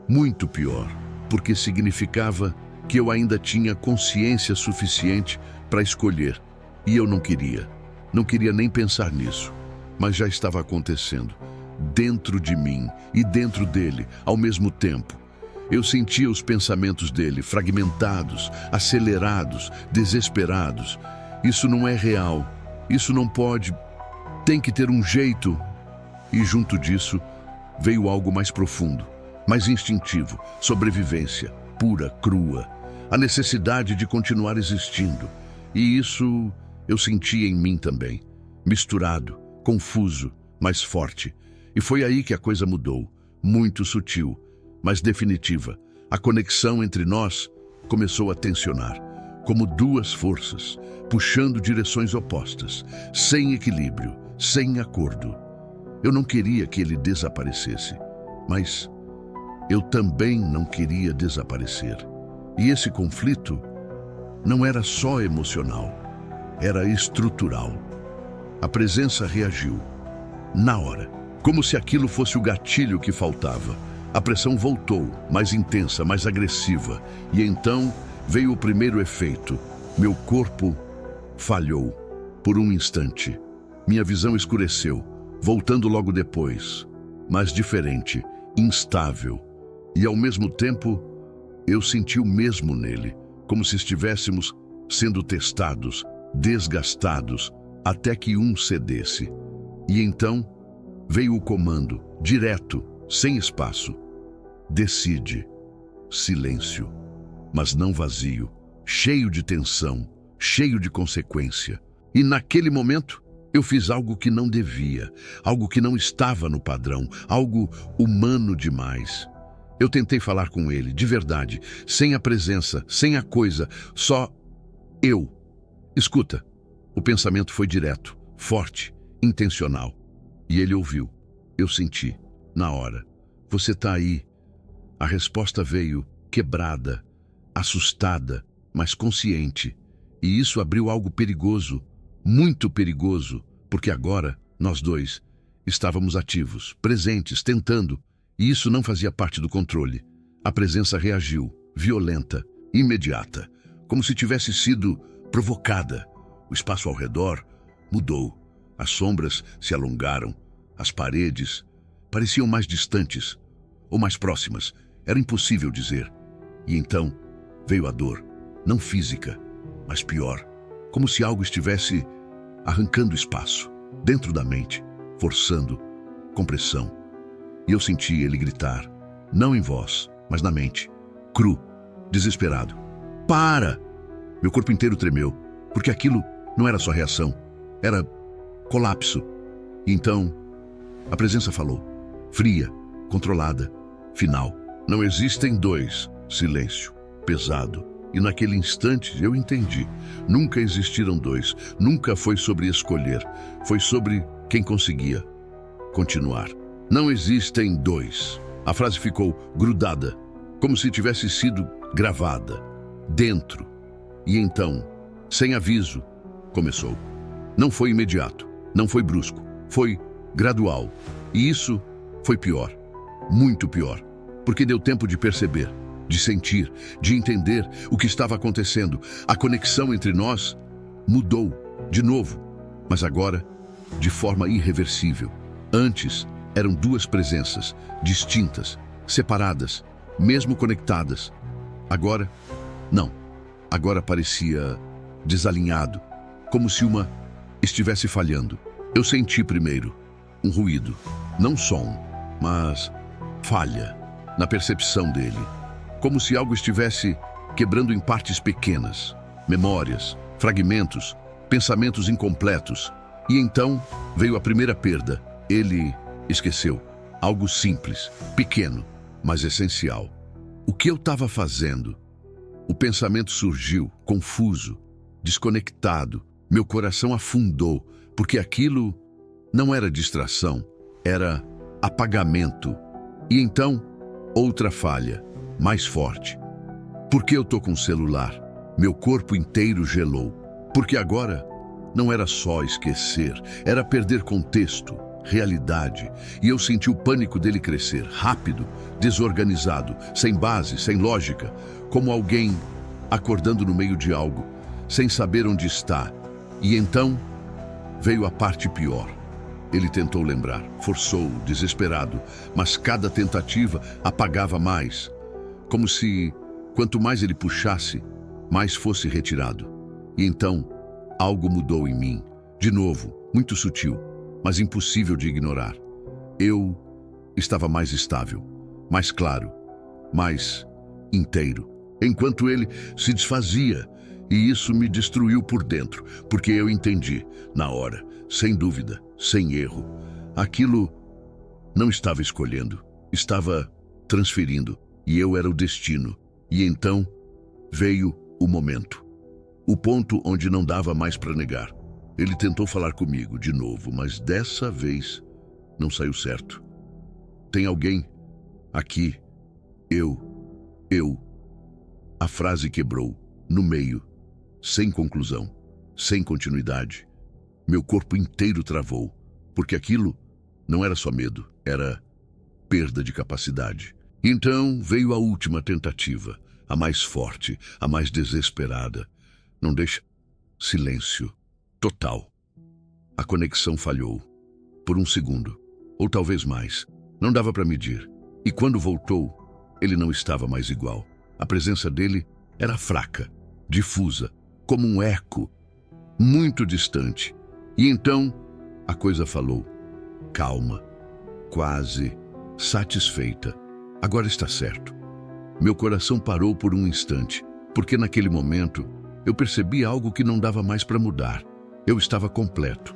S1: muito pior, porque significava que eu ainda tinha consciência suficiente para escolher. E eu não queria nem pensar nisso, mas já estava acontecendo, dentro de mim e dentro dele, ao mesmo tempo. Eu sentia os pensamentos dele, fragmentados, acelerados, desesperados. Isso não é real, isso não pode, tem que ter um jeito. E junto disso, veio algo mais profundo, mais instintivo, sobrevivência, pura, crua, a necessidade de continuar existindo. E isso eu sentia em mim também, misturado, confuso, mas forte. E foi aí que a coisa mudou, muito sutil, mas definitiva. A conexão entre nós começou a tensionar, como duas forças, puxando direções opostas, sem equilíbrio, sem acordo. Eu não queria que ele desaparecesse, mas eu também não queria desaparecer. E esse conflito não era só emocional, era estrutural. A presença reagiu, na hora, como se aquilo fosse o gatilho que faltava. A pressão voltou, mais intensa, mais agressiva. E então veio o primeiro efeito. Meu corpo falhou por um instante. Minha visão escureceu, voltando logo depois, mas diferente, instável. E ao mesmo tempo, eu senti o mesmo nele, como se estivéssemos sendo testados, desgastados, até que um cedesse. E então veio o comando, direto, sem espaço. Decide. Silêncio, mas não vazio, cheio de tensão, cheio de consequência. E naquele momento, eu fiz algo que não devia, algo que não estava no padrão, algo humano demais. Eu tentei falar com ele, de verdade, sem a presença, sem a coisa, só eu. Escuta, o pensamento foi direto, forte, intencional. E ele ouviu. Eu senti, na hora. Você tá aí. A resposta veio, quebrada, assustada, mas consciente. E isso abriu algo perigoso, muito perigoso, porque agora, nós dois, estávamos ativos, presentes, tentando. E isso não fazia parte do controle. A presença reagiu, violenta, imediata, como se tivesse sido provocada. O espaço ao redor mudou. As sombras se alongaram. As paredes pareciam mais distantes ou mais próximas. Era impossível dizer. E então veio a dor, não física, mas pior, como se algo estivesse arrancando espaço, dentro da mente, forçando, compressão. E eu senti ele gritar, não em voz, mas na mente, cru, desesperado. Para! Meu corpo inteiro tremeu, porque aquilo não era só reação, era colapso. E então, a presença falou, fria, controlada, final. Não existem dois. Silêncio, pesado. E naquele instante eu entendi. Nunca existiram dois. Nunca foi sobre escolher. Foi sobre quem conseguia continuar. Não existem dois. A frase ficou grudada, como se tivesse sido gravada. dentro. E então, sem aviso, começou. Não foi imediato, não foi brusco, foi gradual. E isso foi pior, muito pior, porque deu tempo de perceber, de sentir, de entender o que estava acontecendo. A conexão entre nós mudou, de novo, mas agora de forma irreversível. Antes, eram duas presenças, distintas, separadas, mesmo conectadas. Agora, não. Agora parecia desalinhado, como se uma estivesse falhando. Eu senti primeiro um ruído, não som, mas falha na percepção dele, como se algo estivesse quebrando em partes pequenas, memórias, fragmentos, pensamentos incompletos. E então veio a primeira perda. Ele esqueceu algo simples, pequeno, mas essencial. O que eu estava fazendo? O pensamento surgiu, confuso, desconectado. Meu coração afundou, porque aquilo não era distração, era apagamento. E então, outra falha, mais forte. Por que eu estou com o celular? Meu corpo inteiro gelou. Porque agora não era só esquecer, era perder contexto, realidade. E eu senti o pânico dele crescer, rápido, desorganizado, sem base, sem lógica, como alguém acordando no meio de algo, sem saber onde está. E então veio a parte pior. Ele tentou lembrar, forçou, desesperado, mas cada tentativa apagava mais, como se, quanto mais ele puxasse, mais fosse retirado. E então, algo mudou em mim, de novo, muito sutil, mas impossível de ignorar. Eu estava mais estável, mais claro, mais inteiro, enquanto ele se desfazia, e isso me destruiu por dentro, porque eu entendi, na hora, sem dúvida, sem erro, aquilo não estava escolhendo, estava transferindo, e eu era o destino. E então veio o momento, o ponto onde não dava mais para negar. Ele tentou falar comigo de novo, mas dessa vez não saiu certo. Tem alguém aqui? Eu. A frase quebrou, no meio, sem conclusão, sem continuidade. Meu corpo inteiro travou, porque aquilo não era só medo, era perda de capacidade. Então veio a última tentativa, a mais forte, a mais desesperada. Não deixa... Silêncio. Total. A conexão falhou. Por um segundo, ou talvez mais. Não dava para medir. E quando voltou, ele não estava mais igual. A presença dele era fraca, difusa, como um eco, muito distante. E então, a coisa falou. Calma, quase satisfeita. Agora está certo. Meu coração parou por um instante, porque naquele momento eu percebi algo que não dava mais para mudar. Eu estava completo,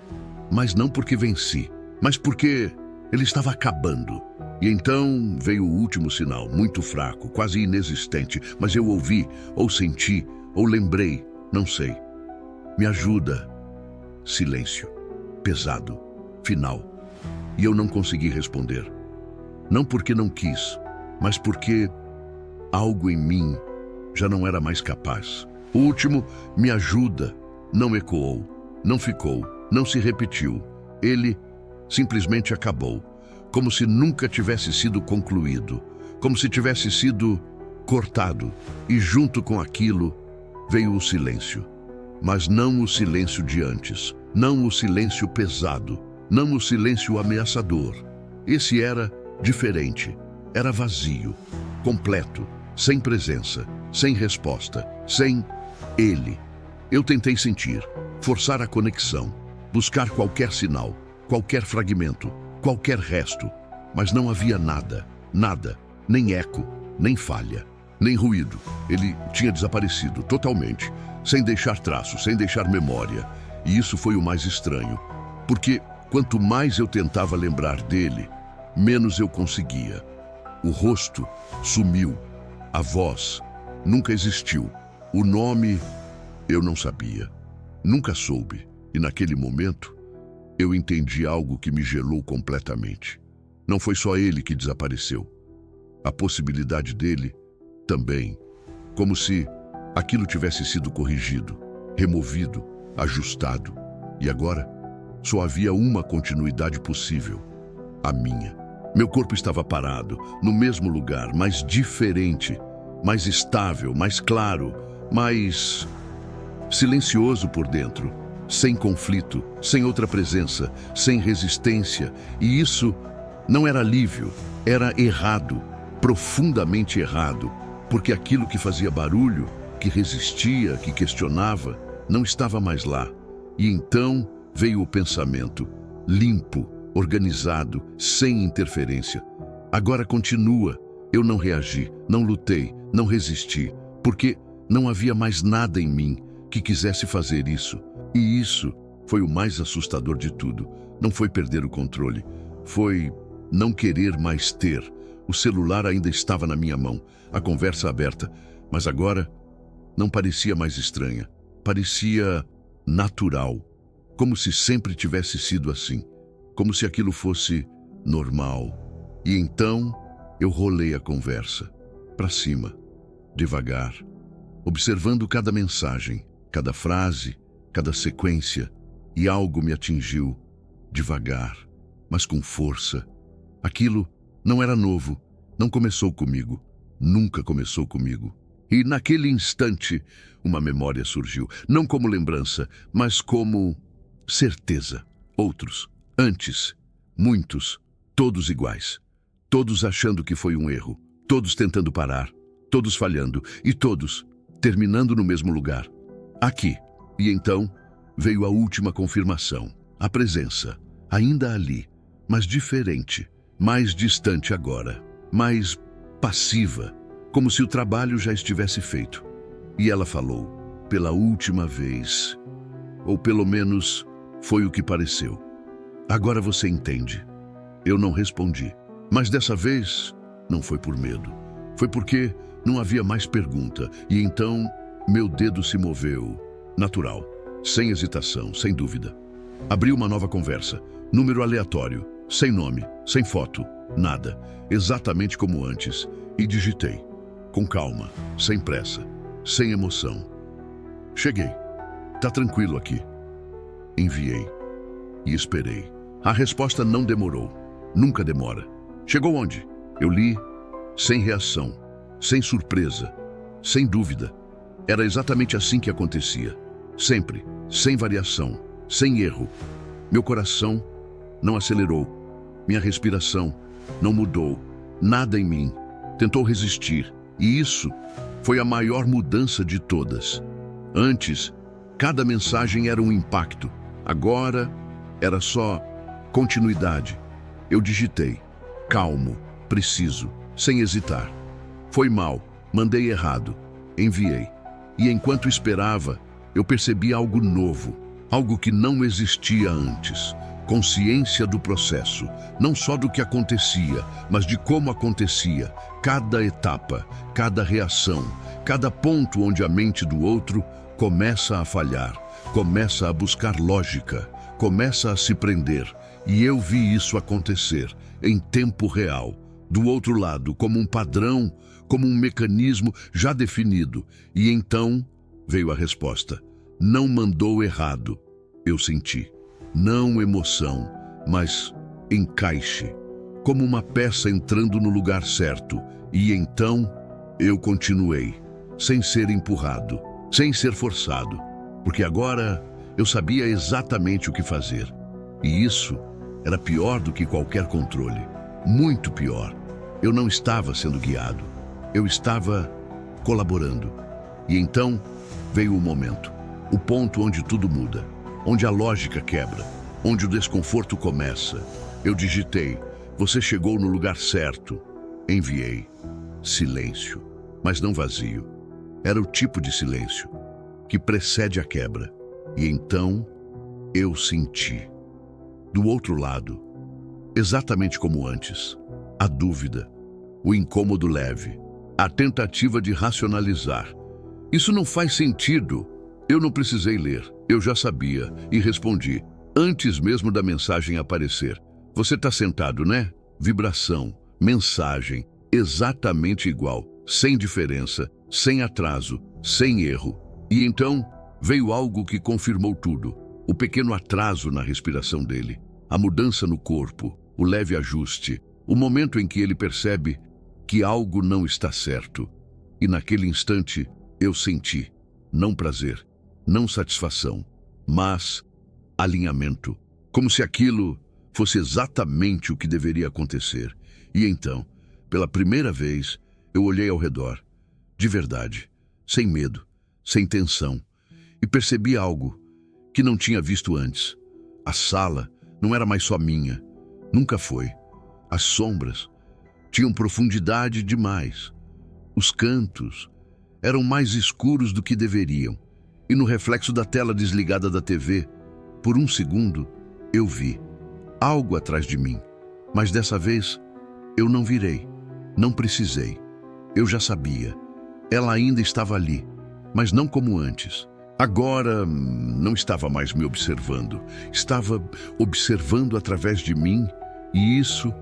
S1: mas não porque venci, mas porque ele estava acabando. E então veio o último sinal, muito fraco, quase inexistente, mas eu ouvi, ou senti, ou lembrei, não sei. Me ajuda. Silêncio. Pesado. Final. E eu não consegui responder. Não porque não quis, mas porque algo em mim já não era mais capaz. O último, me ajuda, não ecoou, não ficou, não se repetiu. Ele simplesmente acabou, como se nunca tivesse sido concluído, como se tivesse sido cortado. E junto com aquilo veio o silêncio. Mas não o silêncio de antes, não o silêncio pesado, não o silêncio ameaçador. Esse era diferente, era vazio, completo, sem presença, sem resposta, sem ele. Eu tentei sentir, forçar a conexão, buscar qualquer sinal, qualquer fragmento, qualquer resto, mas não havia nada, nada, nem eco, nem falha, nem ruído. Ele tinha desaparecido totalmente, sem deixar traço, sem deixar memória. E isso foi o mais estranho, porque quanto mais eu tentava lembrar dele, menos eu conseguia. O rosto sumiu, a voz nunca existiu, o nome eu não sabia, nunca soube. E naquele momento, eu entendi algo que me gelou completamente. Não foi só ele que desapareceu. A possibilidade dele também. Como se aquilo tivesse sido corrigido, removido, ajustado. E agora, só havia uma continuidade possível: a minha. Meu corpo estava parado, no mesmo lugar, mas diferente, mais estável, mais claro, mais silencioso por dentro, sem conflito, sem outra presença, sem resistência. E isso não era alívio, era errado, profundamente errado, porque aquilo que fazia barulho, que resistia, que questionava, não estava mais lá. E então veio o pensamento, limpo, organizado, sem interferência. Agora continua. Eu não reagi, não lutei, não resisti, porque não havia mais nada em mim que quisesse fazer isso. E isso foi o mais assustador de tudo. Não foi perder o controle, foi não querer mais ter. O celular ainda estava na minha mão, a conversa aberta, mas agora não parecia mais estranha. Parecia natural, como se sempre tivesse sido assim, como se aquilo fosse normal. E então eu rolei a conversa, para cima, devagar, observando cada mensagem, cada frase, cada sequência, e algo me atingiu, devagar, mas com força. Aquilo não era novo, não começou comigo, nunca começou comigo. E naquele instante, uma memória surgiu, não como lembrança, mas como certeza. Outros, antes, muitos, todos iguais. Todos achando que foi um erro, todos tentando parar, todos falhando e todos terminando no mesmo lugar. Aqui. E então veio a última confirmação, a presença, ainda ali, mas diferente, mais distante agora, mais passiva, como se o trabalho já estivesse feito. E ela falou, pela última vez, ou pelo menos foi o que pareceu. Agora você entende. Eu não respondi, mas dessa vez não foi por medo. Foi porque não havia mais pergunta, e então meu dedo se moveu, natural, sem hesitação, sem dúvida. Abri uma nova conversa, número aleatório, sem nome, sem foto, nada, exatamente como antes, e digitei, com calma, sem pressa, sem emoção. Cheguei. Tá tranquilo aqui. Enviei. E esperei. A resposta não demorou. Nunca demora. Chegou onde? Eu li, sem reação, sem surpresa, sem dúvida. Era exatamente assim que acontecia. Sempre, sem variação, sem erro. Meu coração não acelerou. Minha respiração não mudou. Nada em mim tentou resistir. E isso foi a maior mudança de todas. Antes, cada mensagem era um impacto. Agora, era só continuidade. Eu digitei, calmo, preciso, sem hesitar. Foi mal, mandei errado, enviei. E enquanto esperava, eu percebi algo novo, algo que não existia antes. Consciência do processo, não só do que acontecia, mas de como acontecia, cada etapa, cada reação, cada ponto onde a mente do outro começa a falhar, começa a buscar lógica, começa a se prender. E eu vi isso acontecer em tempo real, do outro lado, como um padrão, como um mecanismo já definido. E então veio a resposta. Não mandou errado, eu senti. Não emoção, mas encaixe, como uma peça entrando no lugar certo. E então eu continuei, sem ser empurrado, sem ser forçado, porque agora eu sabia exatamente o que fazer. E isso era pior do que qualquer controle, muito pior. Eu não estava sendo guiado, eu estava colaborando. E então veio o momento, o ponto onde tudo muda, onde a lógica quebra, onde o desconforto começa. Eu digitei, você chegou no lugar certo. Enviei. Silêncio, mas não vazio. Era o tipo de silêncio que precede a quebra. E então eu senti. Do outro lado, exatamente como antes, a dúvida, o incômodo leve, a tentativa de racionalizar. Isso não faz sentido. Eu não precisei ler, eu já sabia e respondi, antes mesmo da mensagem aparecer. Você está sentado, né? Vibração, mensagem, exatamente igual, sem diferença, sem atraso, sem erro. E então veio algo que confirmou tudo. O pequeno atraso na respiração dele, a mudança no corpo, o leve ajuste, o momento em que ele percebe que algo não está certo. E naquele instante eu senti, não prazer, não satisfação, mas alinhamento, como se aquilo fosse exatamente o que deveria acontecer. E então, pela primeira vez, eu olhei ao redor, de verdade, sem medo, sem tensão, e percebi algo que não tinha visto antes. A sala não era mais só minha, nunca foi. As sombras tinham profundidade demais. Os cantos eram mais escuros do que deveriam. E no reflexo da tela desligada da TV, por um segundo, eu vi algo atrás de mim. Mas dessa vez, eu não virei, não precisei. Eu já sabia. Ela ainda estava ali, mas não como antes. Agora não estava mais me observando. Estava observando através de mim, e isso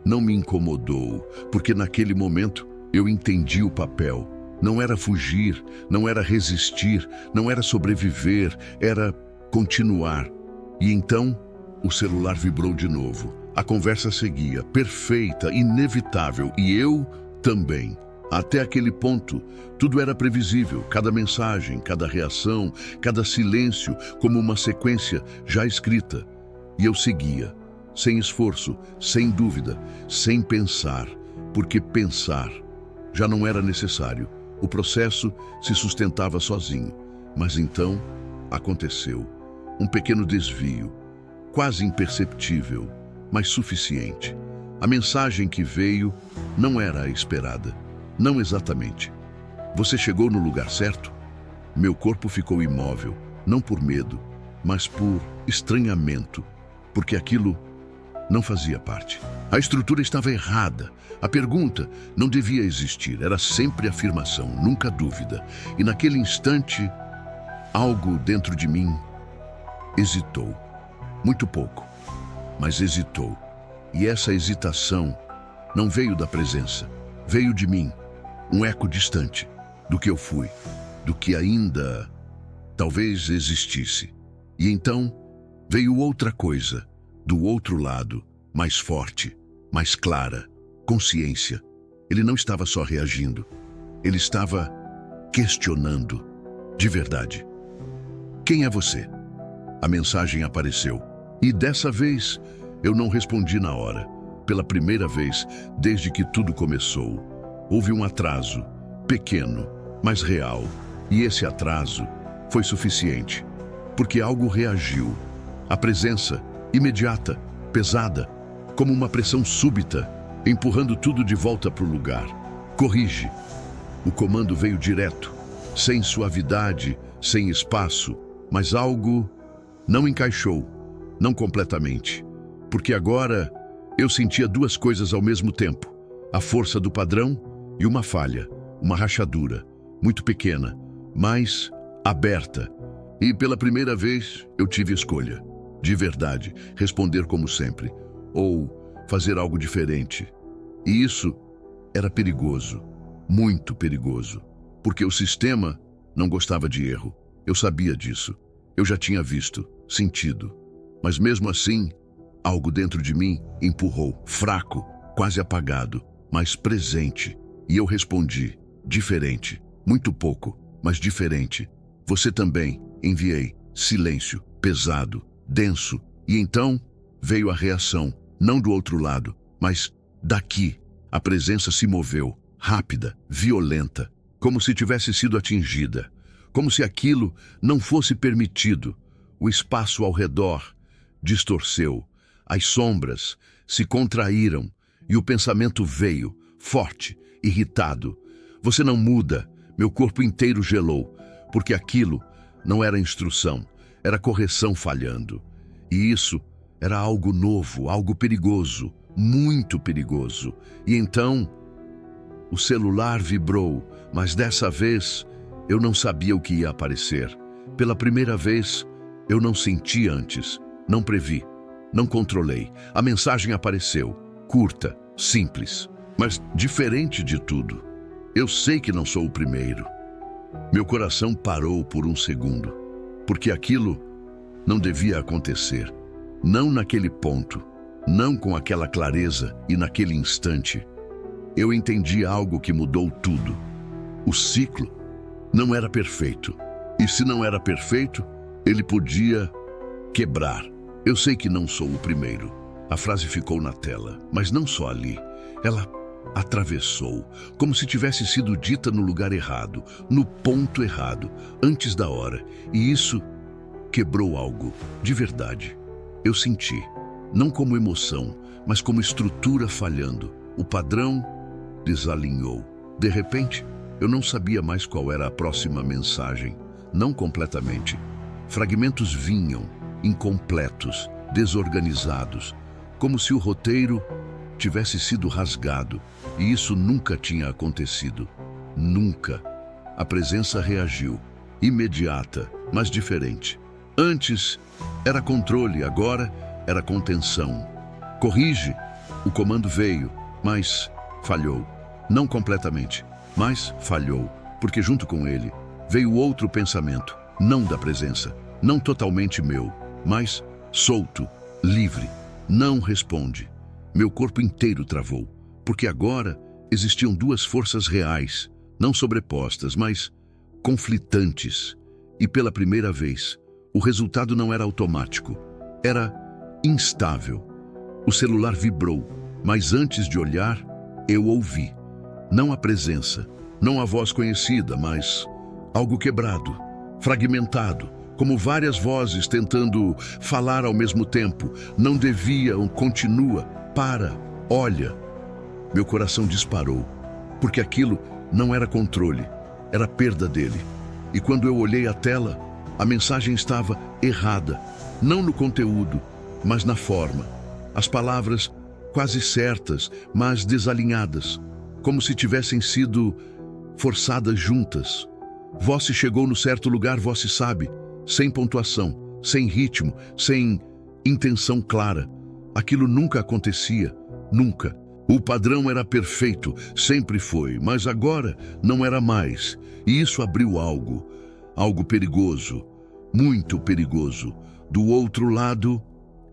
S1: não me incomodou, porque naquele momento eu entendi o papel. Não era fugir, não era resistir, não era sobreviver, era continuar. E então o celular vibrou de novo. A conversa seguia, perfeita, inevitável, e eu também. Até aquele ponto, tudo era previsível, cada mensagem, cada reação, cada silêncio, como uma sequência já escrita. E eu seguia, sem esforço, sem dúvida, sem pensar, porque pensar já não era necessário. O processo se sustentava sozinho. Mas então aconteceu um pequeno desvio, quase imperceptível, mas suficiente. A mensagem que veio não era a esperada. Não exatamente. Você chegou no lugar certo? Meu corpo ficou imóvel, não por medo, mas por estranhamento, porque aquilo não fazia parte. A estrutura estava errada. A pergunta não devia existir. Era sempre afirmação, nunca dúvida. E naquele instante, algo dentro de mim hesitou. Muito pouco, mas hesitou. E essa hesitação não veio da presença, veio de mim. Um eco distante do que eu fui, do que ainda talvez existisse. E então veio outra coisa, do outro lado, mais forte, mais clara, consciência. Ele não estava só reagindo, ele estava questionando, de verdade. Quem é você? A mensagem apareceu, e dessa vez eu não respondi na hora. Pela primeira vez desde que tudo começou. Houve um atraso, pequeno, mas real, e esse atraso foi suficiente, porque algo reagiu. A presença, imediata, pesada, como uma pressão súbita, empurrando tudo de volta para o lugar. Corrige. O comando veio direto, sem suavidade, sem espaço, mas algo não encaixou, não completamente, porque agora eu sentia duas coisas ao mesmo tempo: a força do padrão e uma falha, uma rachadura, muito pequena, mas aberta. E pela primeira vez eu tive escolha, de verdade, responder como sempre, ou fazer algo diferente. E isso era perigoso, muito perigoso, porque o sistema não gostava de erro. Eu sabia disso, eu já tinha visto, sentido. Mas mesmo assim, algo dentro de mim empurrou, fraco, quase apagado, mas presente. E eu respondi, diferente, muito pouco, mas diferente. Você também, enviei, silêncio, pesado, denso. E então veio a reação, não do outro lado, mas daqui. A presença se moveu, rápida, violenta, como se tivesse sido atingida, como se aquilo não fosse permitido. O espaço ao redor distorceu, as sombras se contraíram e o pensamento veio, forte, irritado. Você não muda. Meu corpo inteiro gelou, porque aquilo não era instrução, era correção falhando. E isso era algo novo, algo perigoso, muito perigoso. E então o celular vibrou, mas dessa vez eu não sabia o que ia aparecer. Pela primeira vez, eu não senti antes, não previ, não controlei. A mensagem apareceu, curta, simples, mas diferente de tudo. Eu sei que não sou o primeiro. Meu coração parou por um segundo, porque aquilo não devia acontecer. Não naquele ponto, não com aquela clareza e naquele instante. Eu entendi algo que mudou tudo. O ciclo não era perfeito. E se não era perfeito, ele podia quebrar. Eu sei que não sou o primeiro. A frase ficou na tela, mas não só ali. Ela atravessou, como se tivesse sido dita no lugar errado, no ponto errado, antes da hora. E isso quebrou algo, de verdade. Eu senti, não como emoção, mas como estrutura falhando. O padrão desalinhou. De repente, eu não sabia mais qual era a próxima mensagem. Não completamente. Fragmentos vinham, incompletos, desorganizados, como se o roteiro tivesse sido rasgado, e isso nunca tinha acontecido. Nunca. A presença reagiu, imediata, mas diferente. Antes era controle, agora era contenção. Corrige, o comando veio, mas falhou. Não completamente, mas falhou, porque junto com ele veio outro pensamento, não da presença, não totalmente meu, mas solto, livre. Não responde. Meu corpo inteiro travou, porque agora existiam duas forças reais, não sobrepostas, mas conflitantes. E pela primeira vez, o resultado não era automático, era instável. O celular vibrou, mas antes de olhar, eu ouvi. Não a presença, não a voz conhecida, mas algo quebrado, fragmentado, como várias vozes tentando falar ao mesmo tempo. Não deviam, continua, para, olha. Meu coração disparou, porque aquilo não era controle, era perda dele. E quando eu olhei a tela, a mensagem estava errada, não no conteúdo, mas na forma. As palavras quase certas, mas desalinhadas, como se tivessem sido forçadas juntas. Você chegou no certo lugar, você sabe, sem pontuação, sem ritmo, sem intenção clara. Aquilo nunca acontecia, nunca. O padrão era perfeito, sempre foi, mas agora não era mais. E isso abriu algo perigoso, muito perigoso. Do outro lado,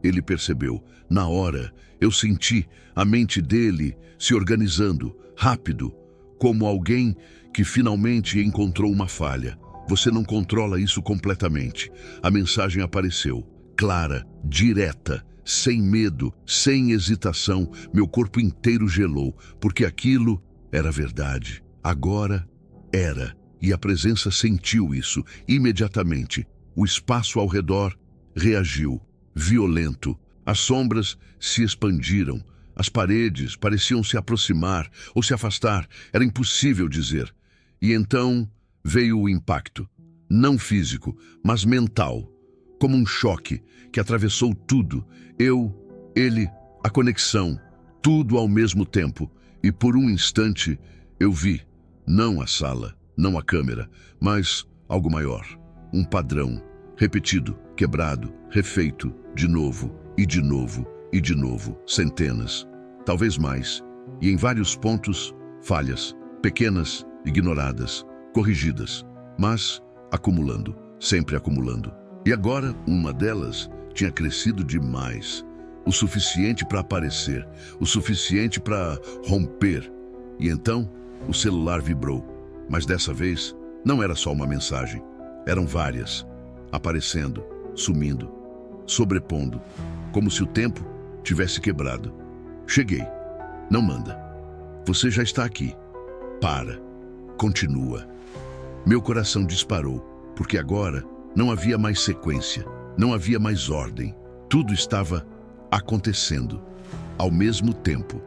S1: ele percebeu. Na hora, eu senti a mente dele se organizando, rápido, como alguém que finalmente encontrou uma falha. Você não controla isso completamente. A mensagem apareceu, clara, direta, sem medo, sem hesitação. Meu corpo inteiro gelou, porque aquilo era verdade. Agora era, e a presença sentiu isso imediatamente. O espaço ao redor reagiu, violento. As sombras se expandiram. As paredes pareciam se aproximar ou se afastar. Era impossível dizer. E então veio o impacto, não físico, mas mental, como um choque que atravessou tudo. Ele, a conexão, tudo ao mesmo tempo. E por um instante eu vi, não a sala, não a câmera, mas algo maior. Um padrão, repetido, quebrado, refeito, de novo, e de novo, e de novo, centenas, talvez mais, e em vários pontos, falhas, pequenas, ignoradas, corrigidas, mas acumulando, sempre acumulando. E agora, uma delas tinha crescido demais, o suficiente para aparecer, o suficiente para romper. E então, o celular vibrou, mas dessa vez, não era só uma mensagem, eram várias, aparecendo, sumindo, sobrepondo, como se o tempo tivesse quebrado. Cheguei. Não manda. Você já está aqui. Para. Continua. Meu coração disparou, porque agora não havia mais sequência, não havia mais ordem. Tudo estava acontecendo ao mesmo tempo.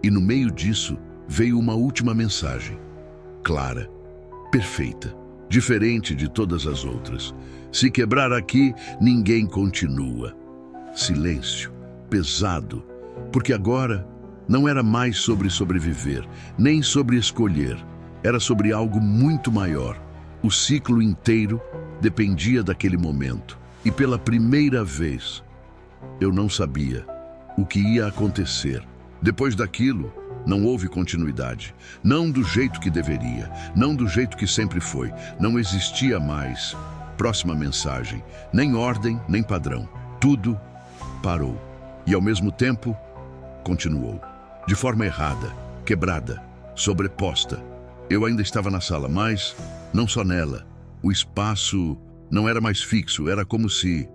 S1: E no meio disso veio uma última mensagem. Clara, perfeita, diferente de todas as outras. Se quebrar aqui, ninguém continua. Silêncio, pesado, porque agora não era mais sobre sobreviver, nem sobre escolher. Era sobre algo muito maior. O ciclo inteiro dependia daquele momento. E pela primeira vez, eu não sabia o que ia acontecer, Depois daquilo, não houve continuidade. Não do jeito que deveria, não do jeito que sempre foi. Não existia mais próxima mensagem, nem ordem, nem padrão. Tudo parou. E ao mesmo tempo, continuou. De forma errada, quebrada, sobreposta. Eu ainda estava na sala, mas não só nela. O espaço não era mais fixo, era como se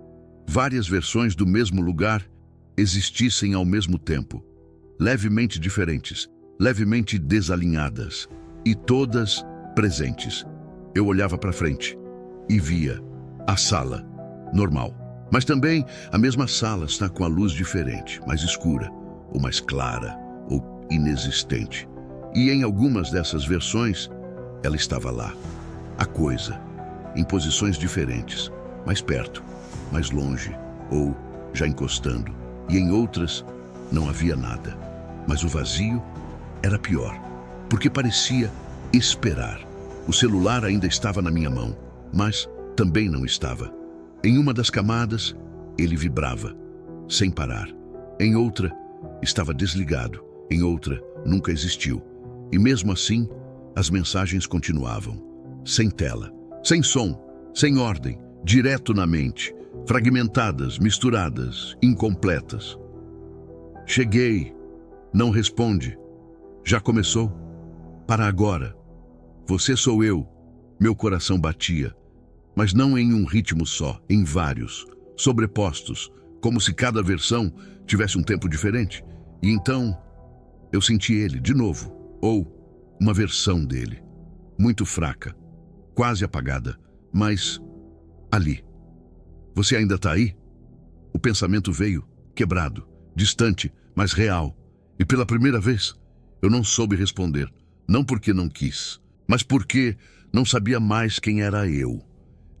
S1: várias versões do mesmo lugar existissem ao mesmo tempo. Levemente diferentes, levemente desalinhadas, e todas presentes. Eu olhava para frente e via a sala, normal. Mas também a mesma sala está com a luz diferente, mais escura, ou mais clara, ou inexistente. E em algumas dessas versões, ela estava lá. A coisa, em posições diferentes, mais perto, mais longe, ou já encostando. E em outras, não havia nada. Mas o vazio era pior, porque parecia esperar. O celular ainda estava na minha mão, mas também não estava. Em uma das camadas, ele vibrava, sem parar. Em outra, estava desligado. Em outra, nunca existiu. E mesmo assim, as mensagens continuavam. Sem tela, sem som, sem ordem, direto na mente. Fragmentadas, misturadas, incompletas. Cheguei. Não responde. Já começou? Para agora. Você sou eu. Meu coração batia. Mas não em um ritmo só, em vários, sobrepostos, como se cada versão tivesse um tempo diferente. E então, eu senti ele de novo, ou uma versão dele, muito fraca, quase apagada, mas ali. Você ainda está aí? O pensamento veio, quebrado, distante, mas real. E pela primeira vez, eu não soube responder, não porque não quis, mas porque não sabia mais quem era eu.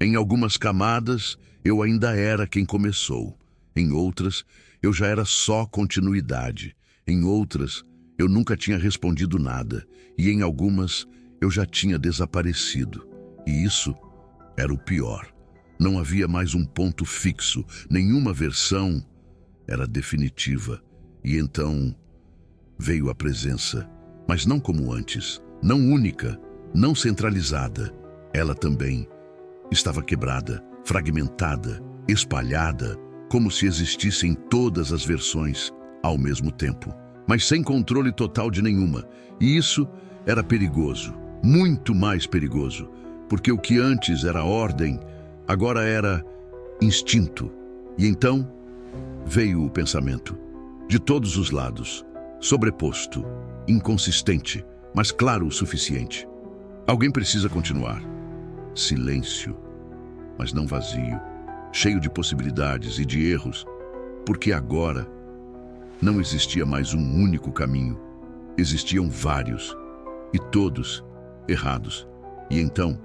S1: Em algumas camadas, eu ainda era quem começou. Em outras, eu já era só continuidade. Em outras, eu nunca tinha respondido nada. E em algumas, eu já tinha desaparecido. E isso era o pior. Não havia mais um ponto fixo. Nenhuma versão era definitiva. E então veio a presença, mas não como antes. Não única, não centralizada. Ela também estava quebrada, fragmentada, espalhada, como se existissem todas as versões ao mesmo tempo, mas sem controle total de nenhuma. E isso era perigoso, muito mais perigoso, porque o que antes era ordem, agora era instinto. E então veio o pensamento, de todos os lados, sobreposto, inconsistente, mas claro o suficiente. Alguém precisa continuar. Silêncio, mas não vazio, cheio de possibilidades e de erros, porque agora não existia mais um único caminho, existiam vários, e todos errados. E então,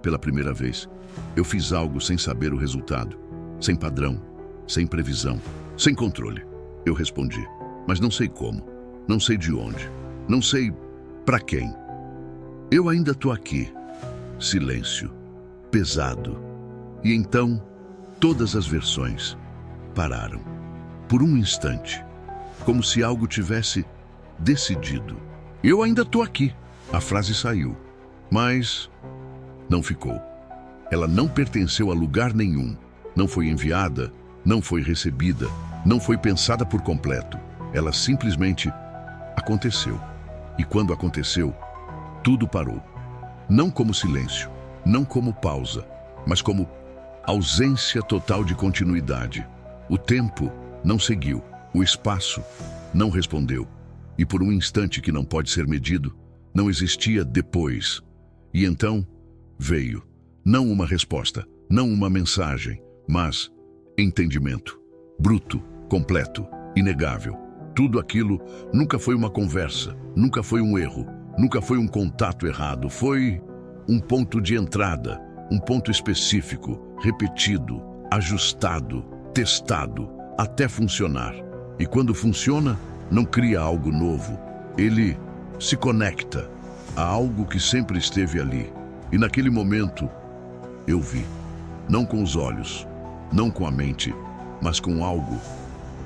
S1: pela primeira vez, eu fiz algo sem saber o resultado, sem padrão, sem previsão, sem controle. Eu respondi, mas não sei como, não sei de onde, não sei para quem. Eu ainda estou aqui. Silêncio, pesado. E então, todas as versões pararam. Por um instante, como se algo tivesse decidido. Eu ainda estou aqui. A frase saiu, mas não ficou. Ela não pertenceu a lugar nenhum. Não foi enviada, não foi recebida, não foi pensada por completo. Ela simplesmente aconteceu. E quando aconteceu, tudo parou. Não como silêncio, não como pausa, mas como ausência total de continuidade. O tempo não seguiu, o espaço não respondeu. E por um instante que não pode ser medido, não existia depois. E então veio, não uma resposta, não uma mensagem, mas entendimento. Bruto, completo, inegável. Tudo aquilo nunca foi uma conversa, nunca foi um erro, nunca foi um contato errado, foi um ponto de entrada, um ponto específico, repetido, ajustado, testado, até funcionar. E quando funciona, não cria algo novo. Ele se conecta a algo que sempre esteve ali. E naquele momento, eu vi. Não com os olhos, não com a mente, mas com algo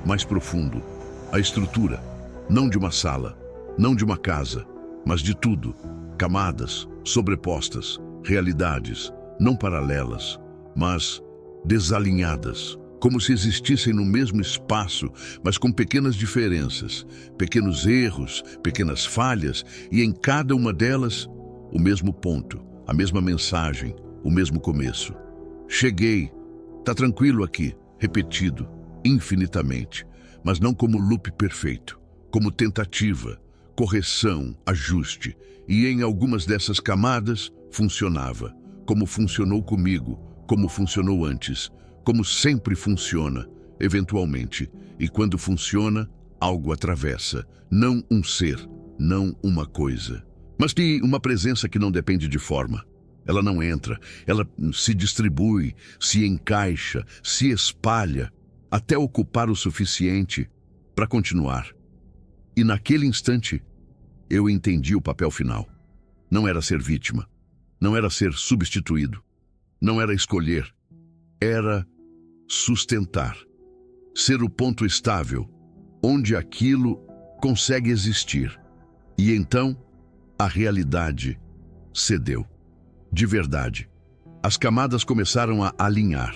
S1: mais profundo. A estrutura, Não de uma sala, não de uma casa, mas de tudo. Camadas, sobrepostas, realidades, não paralelas, mas desalinhadas, como se existissem no mesmo espaço, mas com pequenas diferenças, pequenos erros, pequenas falhas, e em cada uma delas, o mesmo ponto, a mesma mensagem, o mesmo começo. Cheguei, tá tranquilo aqui, repetido, infinitamente, mas não como loop perfeito, como tentativa, correção, ajuste, e em algumas dessas camadas funcionava, como funcionou comigo, como funcionou antes, como sempre funciona, eventualmente, e quando funciona, algo atravessa, não um ser, não uma coisa, mas que uma presença que não depende de forma. Ela não entra, ela se distribui, se encaixa, se espalha, até ocupar o suficiente para continuar. E naquele instante, eu entendi o papel final. Não era ser vítima, não era ser substituído, não era escolher, era sustentar, ser o ponto estável, onde aquilo consegue existir. E então, a realidade cedeu. De verdade. As camadas começaram a alinhar,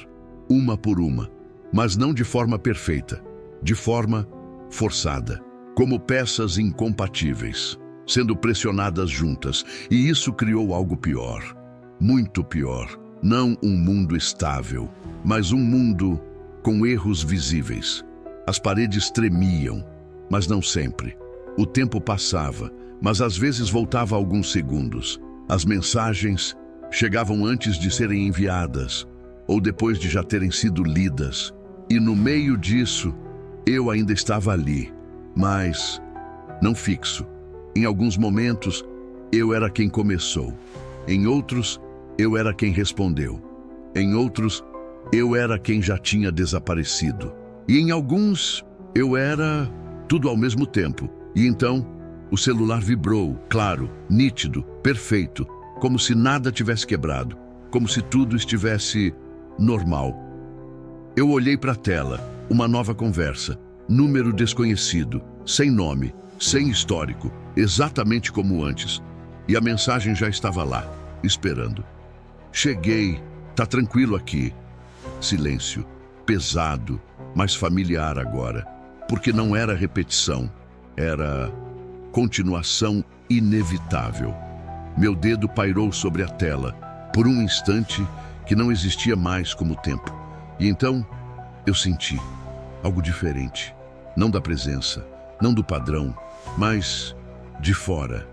S1: uma por uma, mas não de forma perfeita, de forma forçada, como peças incompatíveis, sendo pressionadas juntas, e isso criou algo pior, muito pior. Não um mundo estável, mas um mundo com erros visíveis. As paredes tremiam, mas não sempre. O tempo passava, mas às vezes voltava alguns segundos. As mensagens chegavam antes de serem enviadas, ou depois de já terem sido lidas. E no meio disso, eu ainda estava ali, mas não fixo. Em alguns momentos, eu era quem começou. Em outros, eu era quem respondeu. Em outros, eu era quem já tinha desaparecido. E em alguns, eu era tudo ao mesmo tempo. E então, o celular vibrou, claro, nítido, perfeito, como se nada tivesse quebrado, como se tudo estivesse normal. Eu olhei para a tela, uma nova conversa, número desconhecido, sem nome, sem histórico, exatamente como antes. E a mensagem já estava lá, esperando. Cheguei, tá tranquilo aqui. Silêncio, pesado, mas familiar agora, porque não era repetição, era continuação inevitável. Meu dedo pairou sobre a tela, por um instante que não existia mais como tempo. E então, eu senti algo diferente, não da presença, não do padrão, mas de fora.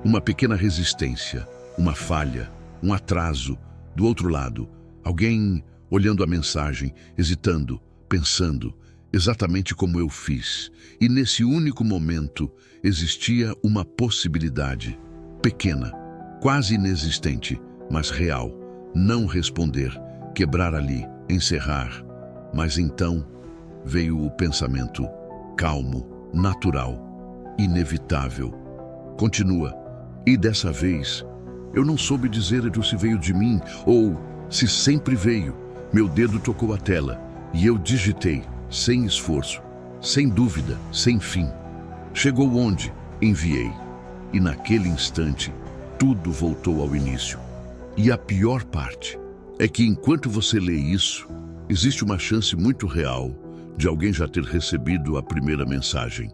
S1: Uma pequena resistência, uma falha, um atraso. Do outro lado, alguém olhando a mensagem, hesitando, pensando, exatamente como eu fiz. E nesse único momento existia uma possibilidade, pequena, quase inexistente, mas real. Não responder, quebrar ali, encerrar. Mas então veio o pensamento, calmo, natural, inevitável. Continua. E dessa vez, eu não soube dizer se veio de mim ou se sempre veio. Meu dedo tocou a tela e eu digitei, sem esforço, sem dúvida, sem fim. Chegou onde? Enviei. E naquele instante, tudo voltou ao início. E a pior parte é que enquanto você lê isso, existe uma chance muito real de alguém já ter recebido a primeira mensagem.